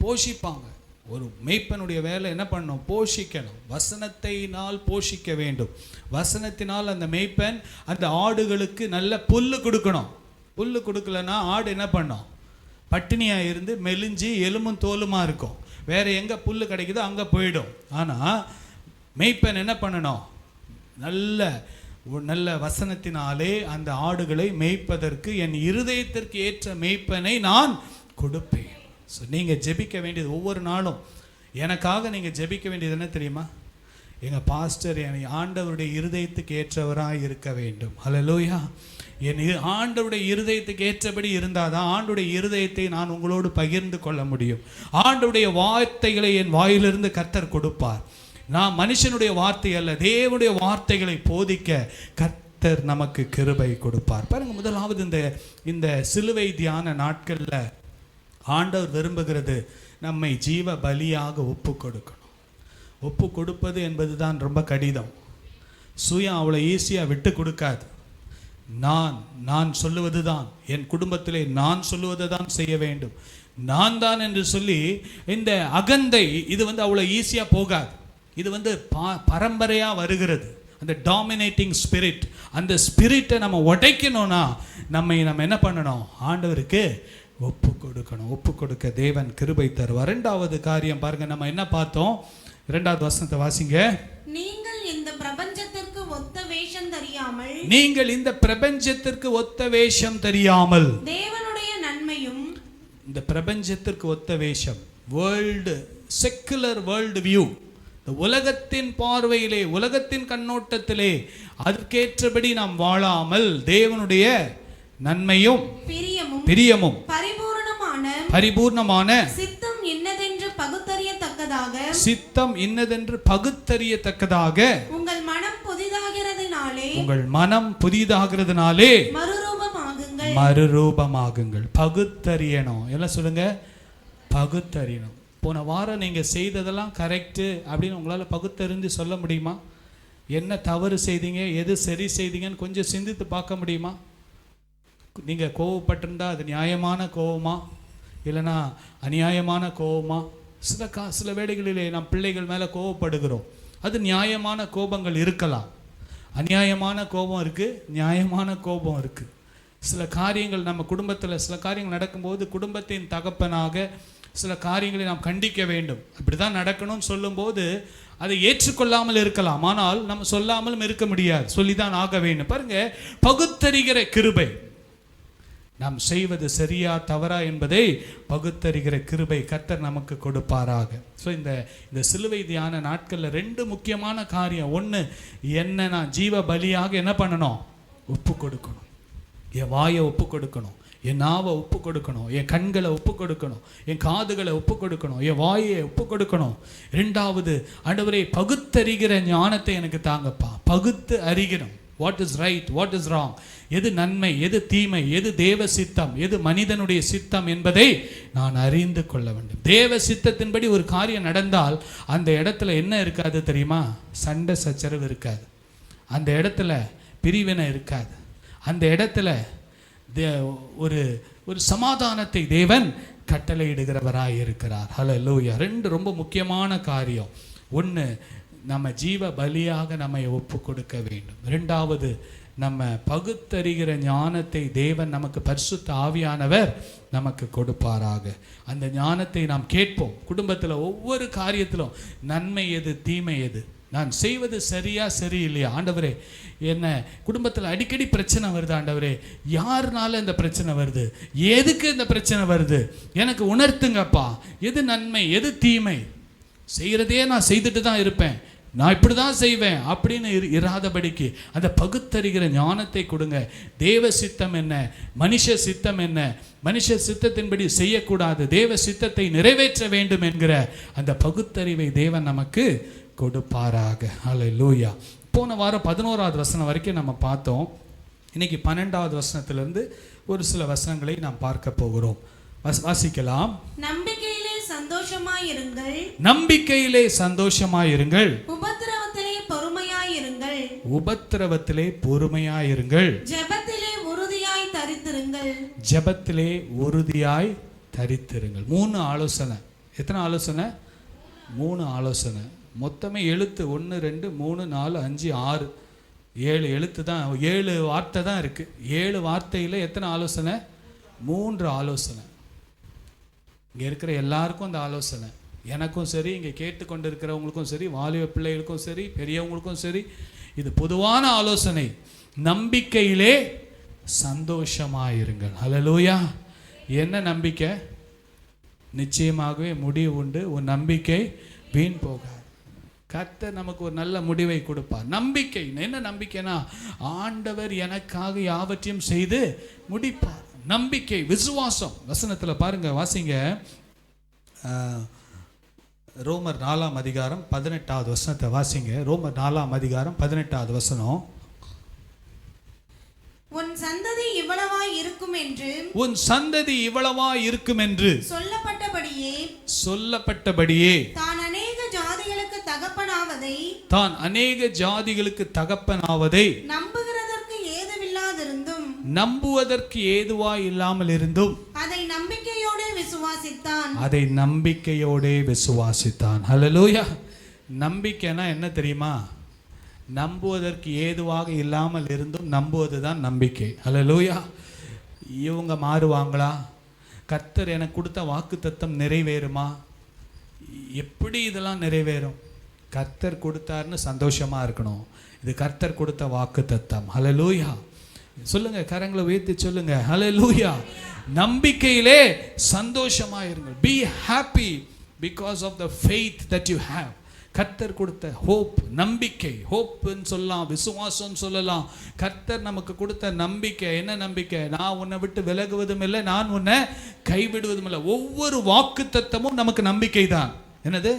போஷிப்பாங்க. ஒரு மேய்ப்பனுடைய வேலை என்ன பண்ணணும்? போஷிக்கணும். வசனத்தினால் போஷிக்க வேண்டும். வசனத்தினால் அந்த மேய்ப்பன் அந்த ஆடுகளுக்கு நல்ல புல்லு கொடுக்கணும். புல்லு கொடுக்கலன்னா ஆடு என்ன பண்ணும்? பட்டினியாக இருந்து மெலிஞ்சு எலும்பும் தோலுமா இருக்கும். வேற எங்கே புல்லு கிடைக்குதோ அங்கே போயிடும். ஆனால் மேய்ப்பன் என்ன பண்ணணும்? நல்ல வசனத்தினாலே அந்த ஆடுகளை மேய்ப்பதற்கு என் இருதயத்திற்கு ஏற்ற மேய்ப்பனை நான் கொடுப்பேன். ஸோ நீங்கள் ஜெபிக்க வேண்டியது ஒவ்வொரு நாளும் எனக்காக நீங்கள் ஜெபிக்க வேண்டியது என்ன தெரியுமா? எங்கள் பாஸ்டர் என்னை ஆண்டவருடைய இருதயத்துக்கு ஏற்றவராக இருக்க வேண்டும். ஹல்லேலூயா. என் ஆண்டவருடைய இருதயத்துக்கு ஏற்றபடி இருந்தால் தான் ஆண்டவருடைய இருதயத்தை நான் உங்களோடு பகிர்ந்து கொள்ள முடியும். ஆண்டவருடைய வார்த்தைகளை என் வாயிலிருந்து கர்த்தர் கொடுப்பார். நான் மனுஷனுடைய வார்த்தை அல்ல, தேவனுடைய வார்த்தைகளை போதிக்க கர்த்தர் நமக்கு கிருபை கொடுப்பார். பாருங்க, முதலாவது இந்த சிலுவை தியான நாட்களில் ஆண்டவர் விரும்புகிறது நம்மை ஜீவ பலியாக ஒப்பு கொடுக்கணும். ஒப்பு கொடுப்பது என்பது தான் ரொம்ப கடினம். சுயம் அவ்வளோ ஈஸியாக விட்டு கொடுக்காது. நான் சொல்லுவது தான், என் குடும்பத்திலே நான் சொல்லுவதை தான் செய்ய வேண்டும், நான் தான் என்று சொல்லி இந்த அகந்தை இது அவ்வளோ ஈஸியாக போகாது. இது பரம்பரையாக வருகிறது. அந்த டாமினேட்டிங் ஸ்பிரிட், அந்த ஸ்பிரிட்டை நம்ம உடைக்கணும்னா நம்ம என்ன பண்ணணும்? ஆண்டவருக்கு ஒப்பு கொடுக்கணும். ஒப்பு கொடுக்க தேவன் கிருபை தருவார். இரண்டாவது காரியம் பாருங்க, நம்ம என்ன பார்த்தோம்? 2வது வசனத்தை வாசிங்க. நீங்கள் இந்த பிரபஞ்சத்திற்கு ஒத்த வேஷம் தெரியாமல் தேவனுடைய நன்மையும், இந்த பிரபஞ்சத்திற்கு ஒத்த வேஷம், வேர்ல்டு செக்குலர் வேர்ல்டு வியூ, உலகத்தின் பார்வையிலே உலகத்தின் கண்ணோட்டத்திலே அதற்கேற்றபடி நாம் வாழாமல் தேவனுடைய நன்மையும் பிரியமும் பரிபூர்ணமான சித்தம் இன்னதென்று பகுத்தறியத்தக்கதாக உங்கள் மனம் புதிதாகிறதுனாலே மறுரூபமாகுங்கள். பகுத்தறியணும். எல்லாம் சொல்லுங்க, பகுத்தறியணும். போன வாரம் நீங்க செய்ததெல்லாம் கரெக்ட் அப்படின்னு உங்களால பகுத்தறிந்து சொல்ல முடியுமா? என்ன தவறு செய்தீங்க, எது சரி செய்தீங்கன்னு கொஞ்சம் சிந்தித்து பார்க்க முடியுமா? நீங்க கோவப்பட்டிருந்தா அது நியாயமான கோவமா இல்லைன்னா அநியாயமான கோவமா? சில வேளைகளிலே நம் பிள்ளைகள் மேலே கோவப்படுகிறோம். அது நியாயமான கோபங்கள் இருக்கலாம். அநியாயமான கோபம் இருக்குது, நியாயமான கோபம் இருக்குது. சில காரியங்கள் நம்ம குடும்பத்தில் சில காரியங்கள் நடக்கும்போது குடும்பத்தின் தகப்பனாக சில காரியங்களை நாம் கண்டிக்க வேண்டும். அப்படி தான் நடக்கணும்னு சொல்லும்போது அதை ஏற்றுக்கொள்ளாமல் இருக்கலாம். ஆனால் நம்ம சொல்லாமலும் இருக்க முடியாது, சொல்லிதான் ஆக வேண்டும். பாருங்க, பகுத்தறிகிற கிருபை. நாம் செய்வது சரியா தவறா என்பதை பகுத்தறிகிற கிருபை கர்த்தர் நமக்கு கொடுப்பாராக. ஸோ இந்த சிலுவை தியான நாட்களில் 2 முக்கியமான காரியம். ஒன்று, என்ன நான் ஜீவ பலியாக என்ன பண்ணணும்? ஒப்பு கொடுக்கணும். என் வாயை ஒப்பு கொடுக்கணும், என் நாவை ஒப்பு கொடுக்கணும், என் கண்களை ஒப்பு கொடுக்கணும், என் காதுகளை ஒப்பு கொடுக்கணும், என் வாயை ஒப்பு கொடுக்கணும். 2வது, ஆண்டவரே பகுத்தறிகிற ஞானத்தை எனக்கு தாங்கப்பா. பகுத்து அறிகிறோம். What is right, what is wrong, எது நன்மை, எது தீமை, எது தேவ சித்தம், எது மனிதனுடைய சித்தம் என்பதை நான் அறிந்து கொள்ள வேண்டும். தேவ சித்தத்தின்படி ஒரு காரியம் நடந்தால் அந்த இடத்துல என்ன இருக்காது தெரியுமா? சண்டை சச்சரவு இருக்காது, அந்த இடத்துல பிரிவினை இருக்காது, அந்த இடத்துல ஒரு சமாதானத்தை தேவன் கட்டளையிடுகிறவராய் இருக்கிறார். ஹல்லேலூயா. 2 ரொம்ப முக்கியமான காரியம். ஒன்று, நம்ம ஜீவ பலியாக நம்மை ஒப்பு கொடுக்க வேண்டும். 2வது, நம்ம பகுத்தறிகிற ஞானத்தை தேவன் நமக்கு பரிசுத்த ஆவியானவர் நமக்கு கொடுப்பாராக. அந்த ஞானத்தை நாம் கேட்போம். குடும்பத்தில் ஒவ்வொரு காரியத்திலும் நன்மை எது, தீமை எது, நான் செய்வது சரியா சரியில்லையா? ஆண்டவரே, என்ன குடும்பத்தில் அடிக்கடி பிரச்சனை வருது ஆண்டவரே, யாருனால இந்த பிரச்சனை வருது, எதுக்கு இந்த பிரச்சனை வருது, எனக்கு உணர்த்துங்கப்பா. எது நன்மை, எது தீமை? செய்கிறதே நான் செய்துட்டு தான் இருப்பேன், நான் இப்படி தான் செய்வேன் அப்படின்னு இராதபடிக்கு அந்த பகுத்தறிகிற ஞானத்தை கொடுங்க. தேவ சித்தம் என்ன, மனுஷ சித்தம் என்ன, மனுஷ சித்தத்தின்படி செய்யக்கூடாது, தேவ சித்தத்தை நிறைவேற்ற வேண்டும் என்கிற அந்த பகுத்தறிவை தேவன் நமக்கு கொடுப்பாராக. ஹல்லேலூயா. போன வாரம் 11வது வசனம் வரைக்கும் நம்ம பார்த்தோம். இன்னைக்கு 12வது வசனத்திலிருந்து ஒரு சில வசனங்களை நாம் பார்க்க போகிறோம். வாசிக்கலாம். நம்பிக்கையிலே சந்தோஷமாயிருங்கள், நம்பிக்கையிலே சந்தோஷமாயிருங்கள், உபத்திரவத்திலே பொறுமையாயிருங்கள், உபத்திரவத்திலே பொறுமையாயிருங்கள், ஜெபத்திலே உறுதியாய் தரித்திருங்கள், ஜெபத்திலே உறுதியாய் தரித்திருங்கள். 3 ஆலோசனை. எத்தனை ஆலோசனை? 3 ஆலோசனை. மொத்தமே எழுத்து 1 2 3 4 5 6 7 எழுத்து தான், 7 வார்த்தை தான் இருக்கு. 7 வார்த்தையில் எத்தனை ஆலோசனை? 3 ஆலோசனை. இங்கே இருக்கிற எல்லாருக்கும் அந்த ஆலோசனை, எனக்கும் சரி, இங்கே கேட்டுக்கொண்டு இருக்கிறவங்களுக்கும் சரி, வாலிப பிள்ளைகளுக்கும் சரி, பெரியவங்களுக்கும் சரி, இது பொதுவான ஆலோசனை. நம்பிக்கையிலே சந்தோஷமாயிருங்கள். ஹல்லேலூயா. என்ன நம்பிக்கை? நிச்சயமாகவே முடிவு உண்டு. உன் நம்பிக்கை வீண் போகாது. கர்த்தர் நமக்கு ஒரு நல்ல முடிவை கொடுப்பார். நம்பிக்கை என்ன? நம்பிக்கைனா ஆண்டவர் எனக்காக யாவற்றையும் செய்து முடிப்பார். நம்பிக்கை, விசுவாசம். வசனத்தில் பாருங்க, வாசிங்க. ரோமர் 4ஆம் அதிகாரம் 18வது வசனத்தை வாசிங்க. ரோமர் 4ஆம் அதிகாரம் 18வது வசனம். உன் சந்ததி இவ்வளவாய் இருக்கும் என்று, உன் சந்ததி இவ்வளவாய் இருக்கும் என்று சொல்லப்பட்டபடியே தான் அநேக ஜாதிகளுக்கு தகப்பனாவதை நம்புவதற்கு ஏதுவாய் இல்லாமல் இருந்தும் அதை நம்பிக்கையோடே விசுவாசித்தான். ஹல்லேலூயா. நம்பிக்கைனா என்ன தெரியுமா? நம்புவதற்கு ஏதுவாக இல்லாமல் இருந்தும் நம்புவது தான் நம்பிக்கை. ஹல்லேலூயா. இவங்க மாறுவாங்களா? கர்த்தர் எனக்கு கொடுத்த வாக்குத்தத்தம் நிறைவேறுமா? எப்படி இதெல்லாம் நிறைவேறும்? கர்த்தர் கொடுத்தாருன்னு சந்தோஷமா இருக்கணும். இது கர்த்தர் கொடுத்த வாக்குத்தத்தம். ஹல்லேலூயா. சொல்லுங்க, கரங்களை உயர்த்தி சொல்லுங்க, ஹல்லேலூயா. நம்பிக்கையிலே சந்தோஷமா இருங்கள். Be happy because of the faith that you have. கர்த்தர் கொடுத்த ஹோப், நம்பிக்கை, ஹோப்புன்னு சொல்லலாம், விசுவாசம் சொல்லலாம். கர்த்தர் நமக்கு கொடுத்த நம்பிக்கை என்ன நம்பிக்கை? நான் உன்னை விட்டு விலகுவதும் இல்லை, நான் உன்னை கைவிடுவதும் இல்லை. ஒவ்வொரு வாக்குத்தத்தமும் நமக்கு நம்பிக்கை தான். என்னது?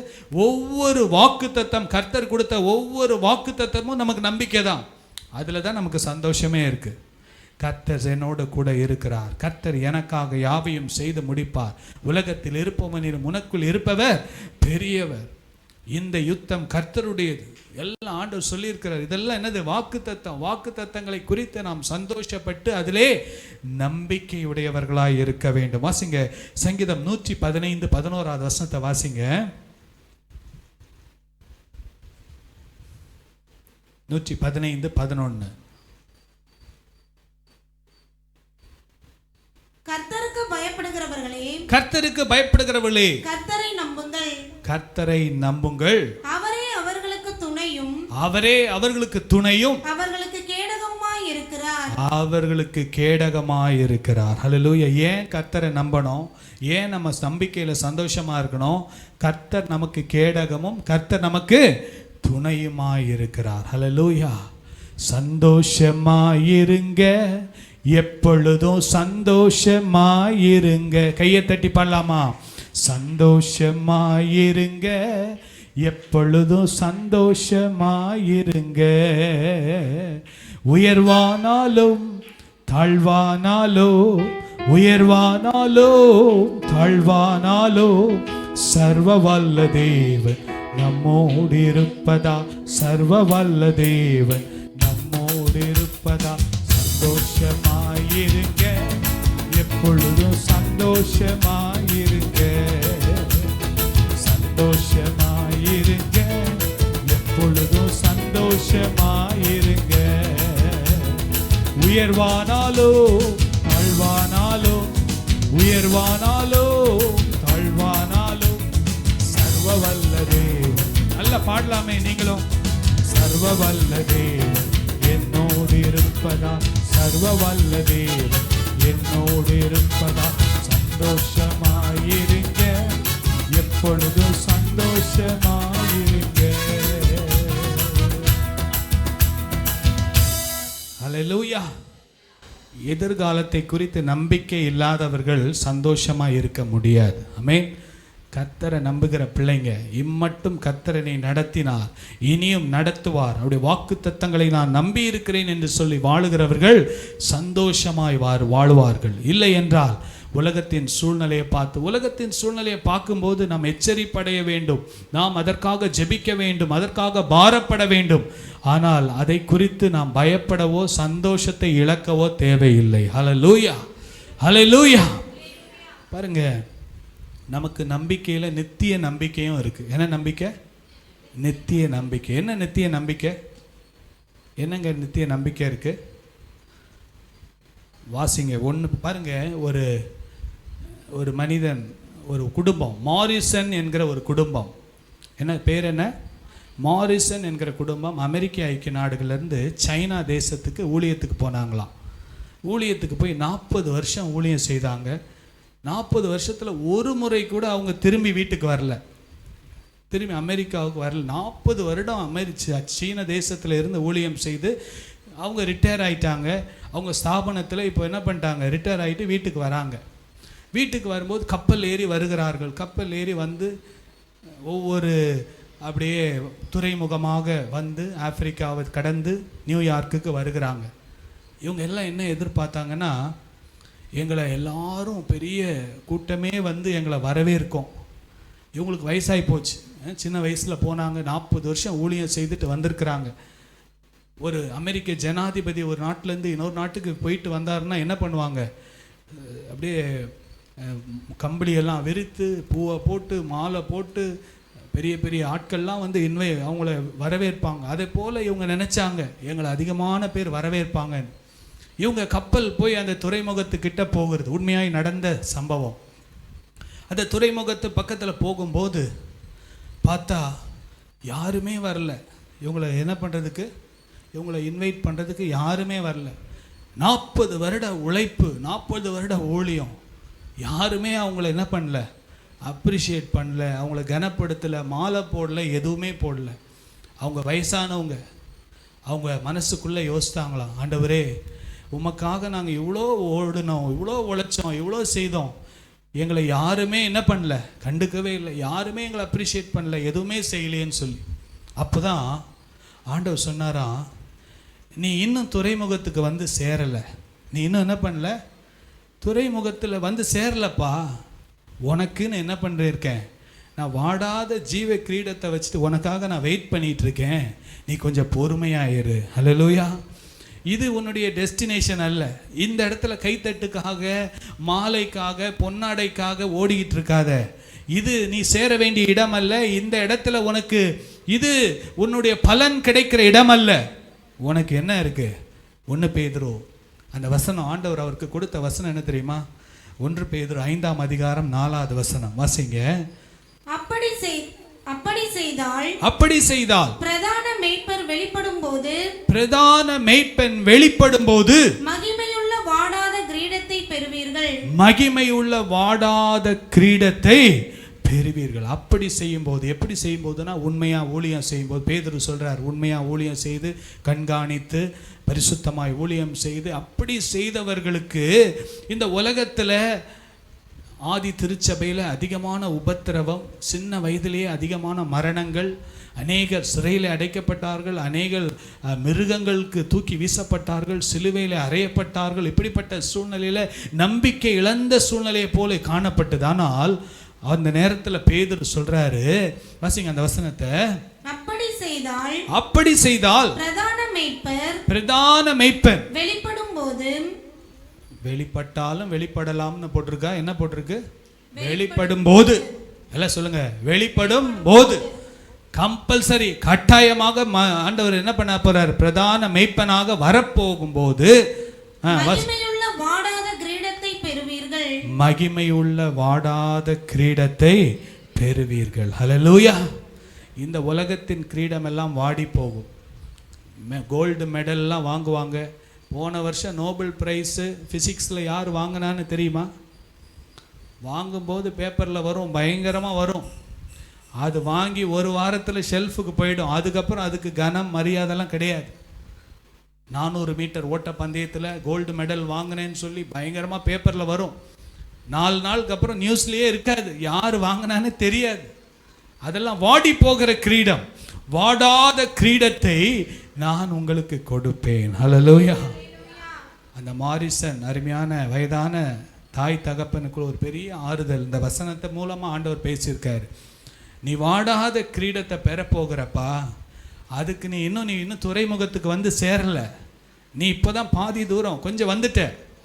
ஒவ்வொரு வாக்குத்தத்தம், கர்த்தர் கொடுத்த ஒவ்வொரு வாக்குத்தத்தமும் நமக்கு நம்பிக்கை தான். அதில் தான் நமக்கு சந்தோஷமே இருக்கு. கர்த்தர் என்னோடு கூட இருக்கிறார், கர்த்தர் எனக்காக யாவையும் செய்து முடிப்பார், உலகத்தில் இருப்பவனிலும் உனக்குள் இருப்பவர் பெரியவர், இந்த யுத்தம் கர்த்தருடையது, எல்லாம் ஆண்டவர் சொல்லியிருக்கிறார். இதெல்லாம் என்னது? வாக்குத்தத்தம். வாக்குத்தத்தங்களை குறித்து நாம் சந்தோஷப்பட்டு அதிலே நம்பிக்கையுடையவர்களாய் இருக்க வேண்டும். வாசிங்க சங்கீதம் 115 11வது வசனத்தை வாசிங்க. 115 11. கர்த்தருக்கு பயப்படுகிறவர்களே, கர்த்தருக்கு பயப்படுகிறவர்களே, கர்த்தரை நம்புங்கள். கர்த்தரை நம்புங்கள். அவரே அவர்களுக்கு துணையும், அவரே அவர்களுக்கு துணையும், அவர்களுக்கு கேடகமாய் இருக்கிறார். அவர்களுக்கு கேடகமாய் இருக்கிறார். ஹல்லேலூயா. ஏன் கர்த்தரை நம்பணும்? ஏன் நம்ம நம்பிக்கையில சந்தோஷமா இருக்கணும்? கர்த்தர் நமக்கு கேடகமும், கர்த்தர் நமக்கு துணையுமாய் இருக்கிறார். ஹல்லேலூயா. சந்தோஷமாயிருங்க, எப்பொழுதும் சந்தோஷமாயிருங்க. கையை தட்டி பாடலாமா? சந்தோஷமாயிருங்க, எப்பொழுதும் சந்தோஷமாயிருங்க. உயர்வானாலும் தாழ்வானாலோ, உயர்வானாலோ தாழ்வானாலோ, சர்வ வல்ல தேவன் நம்மோடு இருப்பதா, சர்வ வல்ல தேவன் நம்மோடு இருப்பதா. சந்தோஷமாயிருங்க, எப்பொழுதும் சந்தோஷமாயிருங்க. சந்தோஷமாயிருங்க, எப்பொழுதும் சந்தோஷமாயிருங்க. உயர்வானாலோ தாழ்வானாலோ, உயர்வானாலோ தாழ்வானாலோ, சர்வ வல்ல தேவன். நல்ல பாடலாமே நீங்களும். சர்வ வல்ல தேவன் என்னோடு இருப்பதா, சர்வ வல்ல தேவன் என்னோடு இருப்பதா. சந்தோஷமாயிருங்க, எப்பொழுதும் சந்தோஷமாயிருங்க. ஹல்லேலூயா. எதிர்காலத்தை குறித்து நம்பிக்கை இல்லாதவர்கள் சந்தோஷமா இருக்க முடியாது. ஆமென். கர்த்தரை நம்புகிற பிள்ளைங்க, இம்மட்டும் கர்த்தரனை நடத்தினார், இனியும் நடத்துவார், அவருடைய வாக்குத்தத்தங்களை நான் நம்பி இருக்கிறேன் என்று சொல்லி வாழுகிறவர்கள் சந்தோஷமாய் வாழ்வார்கள். இல்லை என்றால் உலகத்தின் சூழ்நிலையை பார்க்கும்போது நாம் எச்சரிப்படைய வேண்டும், நாம் அதற்காக ஜெபிக்க வேண்டும், அதற்காக பாரப்பட வேண்டும். ஆனால் அதை குறித்து நாம் பயப்படவோ சந்தோஷத்தை இழக்கவோ தேவையில்லை. ஹல்லேலூயா, ஹல்லேலூயா. பாருங்க, நமக்கு நம்பிக்கையில் நித்திய நம்பிக்கையும் இருக்கு. என்ன நம்பிக்கை? நித்திய நம்பிக்கை. என்ன நித்திய நம்பிக்கை? என்னங்க நித்திய நம்பிக்கை இருக்கு? வாசிங்க. ஒன்று பாருங்க, ஒரு மனிதன், ஒரு குடும்பம், மாரிசன் என்கிற ஒரு குடும்பம். என்ன பேர்? என்ன? மாரிசன் என்கிற குடும்பம் அமெரிக்க ஐக்கிய நாடுகளிலிருந்து சைனா தேசத்துக்கு ஊழியத்துக்கு போனாங்களாம். ஊழியத்துக்கு போய் 40 வருஷம் ஊழியம் செய்தாங்க. 40 வருஷத்தில் ஒரு முறை கூட அவங்க திரும்பி வீட்டுக்கு வரல, திரும்பி அமெரிக்காவுக்கு வரல. 40 வருடம் சீன தேசத்தில் இருந்து ஊழியம் செய்து அவங்க ரிட்டையர் ஆகிட்டாங்க. அவங்க ஸ்தாபனத்தில் இப்போ என்ன பண்ணிட்டாங்க? ரிட்டையர் ஆகிட்டு வீட்டுக்கு வராங்க. வீட்டுக்கு வரும்போது கப்பல் ஏறி வருகிறார்கள். கப்பல் ஏறி வந்து ஒவ்வொரு அப்படியே துறைமுகமாக வந்து ஆப்பிரிக்காவை கடந்து நியூயார்க்குக்கு வருகிறாங்க. இவங்க எல்லாம் என்ன எதிர்பார்த்தாங்கன்னா, எங்களை எல்லாரும் பெரிய கூட்டமே வந்து எங்களை வரவேற்கும். இவங்களுக்கு வயசாகி போச்சு, சின்ன வயசில் போனாங்க, 40 வருஷம் ஊழியம் செய்துட்டு வந்திருக்கிறாங்க. ஒரு அமெரிக்க ஜனாதிபதி ஒரு நாட்டிலேருந்து இன்னொரு நாட்டுக்கு போயிட்டு வந்தாருன்னா என்ன பண்ணுவாங்க? அப்படியே கம்பளியெல்லாம் விரித்து, பூவை போட்டு, மாலை போட்டு, பெரிய பெரிய ஆட்கள்லாம் வந்து அவங்கள வரவேற்பாங்க. அதே போல் இவங்க நினச்சாங்க எங்களை அதிகமான பேர் வரவேற்பாங்கன்னு. இவங்க கப்பல் போய் அந்த துறைமுகத்துக்கிட்ட போகிறது, உண்மையாய் நடந்த சம்பவம். அந்த துறைமுகத்து பக்கத்தில் போகும்போது பார்த்தா யாருமே வரல. இவங்களை என்ன பண்ணுறதுக்கு, இவங்களை இன்வைட் பண்ணுறதுக்கு யாருமே வரல. 40 வருட உழைப்பு, 40 வருட ஊழியம், யாருமே அவங்கள என்ன பண்ணல, அப்ரிஷியேட் பண்ணல, அவங்கள கனப்படுத்தலை, மாலை போடல, எதுவுமே போடல. அவங்க வயசானவங்க, அவங்க மனசுக்குள்ளே யோசித்தாங்களாம், ஆண்டவரே உமக்காக நாங்கள் இவ்வளோ ஓடினோம், இவ்வளோ உழைச்சோம், இவ்வளோ செய்தோம், எங்களை யாருமே என்ன பண்ணல, கண்டுக்கவே இல்லை, யாருமே எங்களை அப்ரிஷியேட் பண்ணல, எதுவுமே செய்யலேன்னு சொல்லி. அப்போ தான் ஆண்டவர் சொன்னாராம், நீ இன்னும் துறைமுகத்துக்கு வந்து சேரலை, நீ இன்னும் என்ன பண்ணல, துறைமுகத்தில் வந்து சேரலப்பா, உனக்குன்னு என்ன பண்ணிருக்கேன், நான் வாடாத ஜீவ கிரீடத்தை வச்சுட்டு உனக்காக நான் வெயிட் பண்ணிட்டு இருக்கேன், நீ கொஞ்சம் பொறுமையாயிரு. ஹல்லேலூயா. இது உன்னுடைய டெஸ்டினேஷன் அல்ல. இந்த இடத்துல கைத்தட்டுக்காக, மாலைக்காக, பொன்னாடைக்காக ஓடிக்கிட்டு இருக்காத. இது நீ சேர வேண்டிய இடம் அல்ல. இந்த இடத்துல உனக்கு இது உன்னுடைய பலன் கிடைக்கிற இடம் அல்ல. உனக்கு என்ன இருக்கு? 1 பேதுரு அந்த வசனம், ஆண்டவர் அவருக்கு கொடுத்த வசனம் என்ன தெரியுமா? 1 பேதுரு 5ஆம் அதிகாரம் 4வது வசனம் வாசிங்க. அப்படி செய்தால் பிரதான மேய்ப்பர் வெளிப்படும் போது மகிமையுள்ள வாடாத கிரீடத்தை பெறுவீர்கள். மகிமையுள்ள வாடாத கிரீடத்தை பெறுவீர்கள். அப்படி செய்யும்போது, எப்படி செய்யும்போதுனா உண்மையா ஊழியம் செய்யும்போது, பேதுரு சொல்றார், உண்மையா ஊழியம் செய்து கண்காணித்து பரிசுத்தமாய் ஊழியம் செய்து அப்படி செய்தவர்களுக்கு இந்த உலகத்தில் ஆதி திருச்சபையில் அதிகமான உபத்திரவம், சின்ன வயதிலேயே அதிகமான மரணங்கள், அநேகர் சிறையில் அடைக்கப்பட்டார்கள், அநேகர் மிருகங்களுக்கு தூக்கி வீசப்பட்டார்கள், சிலுவையில் அறையப்பட்டார்கள். இப்படிப்பட்ட சூழ்நிலையில் நம்பிக்கை இழந்த சூழ்நிலையை போல காணப்பட்டதானால் அந்த நேரத்தில் பேதுரு சொல்றாரு, வாசிங்க அந்த வசனத்தை. அப்படி செய்தால் பிரதான மேய்ப்பர் வெளிப்பட்டாலும் வெளிப்படலாம்னு போட்டிருக்கா. என்ன போட்டிருக்கு? வெளிப்படும் போது. எல்லாம் சொல்லுங்க, வெளிப்படும் போது. கம்பல்சரி, கட்டாயமாக ஆண்டவர் என்ன பண்ண போறார்? பிரதான மேய்ப்பனாக வரப்போகும் போது மகிமையுள்ள வாடாத கிரீடத்தை பெறுவீர்கள். ஹல்லேலூயா. இந்த உலகத்தின் கிரீடம் எல்லாம் வாடி போகும். கோல்டு மெடல்லாம் வாங்குவாங்க. போன வருஷம் நோபல் பிரைஸு ஃபிசிக்ஸில் யார் வாங்கினான்னு தெரியுமா? வாங்கும்போது பேப்பரில் வரும், பயங்கரமாக வரும். அது வாங்கி ஒரு வாரத்தில் ஷெல்ஃபுக்கு போயிடும். அதுக்கப்புறம் அதுக்கு கனம் மரியாதைலாம் கிடையாது. 400 மீட்டர் ஓட்ட பந்தயத்தில் கோல்டு மெடல் வாங்கினேன்னு சொல்லி பயங்கரமாக பேப்பரில் வரும். 4 நாளுக்கு அப்புறம் நியூஸ்லேயே இருக்காது, யார் வாங்கினான்னு தெரியாது. அதெல்லாம் வாடி போகிற கிரீடம். வாடாத கிரீடத்தை நான் உங்களுக்கு கொடுப்பேன். ஹல்லேலூயா. அந்த மாரிசன் அருமையான வயதான தாய் தகப்பனுக்கு ஒரு பெரிய ஆறுதல் இந்த வசனத்தை மூலமாக ஆண்டவர் பேசியிருக்காரு. நீ வாடாத கிரீடத்தை பெறப்போகிறப்பா, அதுக்கு நீ இன்னும் துறைமுகத்துக்கு வந்து சேரலை. நீ இப்போ தான் பாதி தூரம் கொஞ்சம் வந்துட்ட,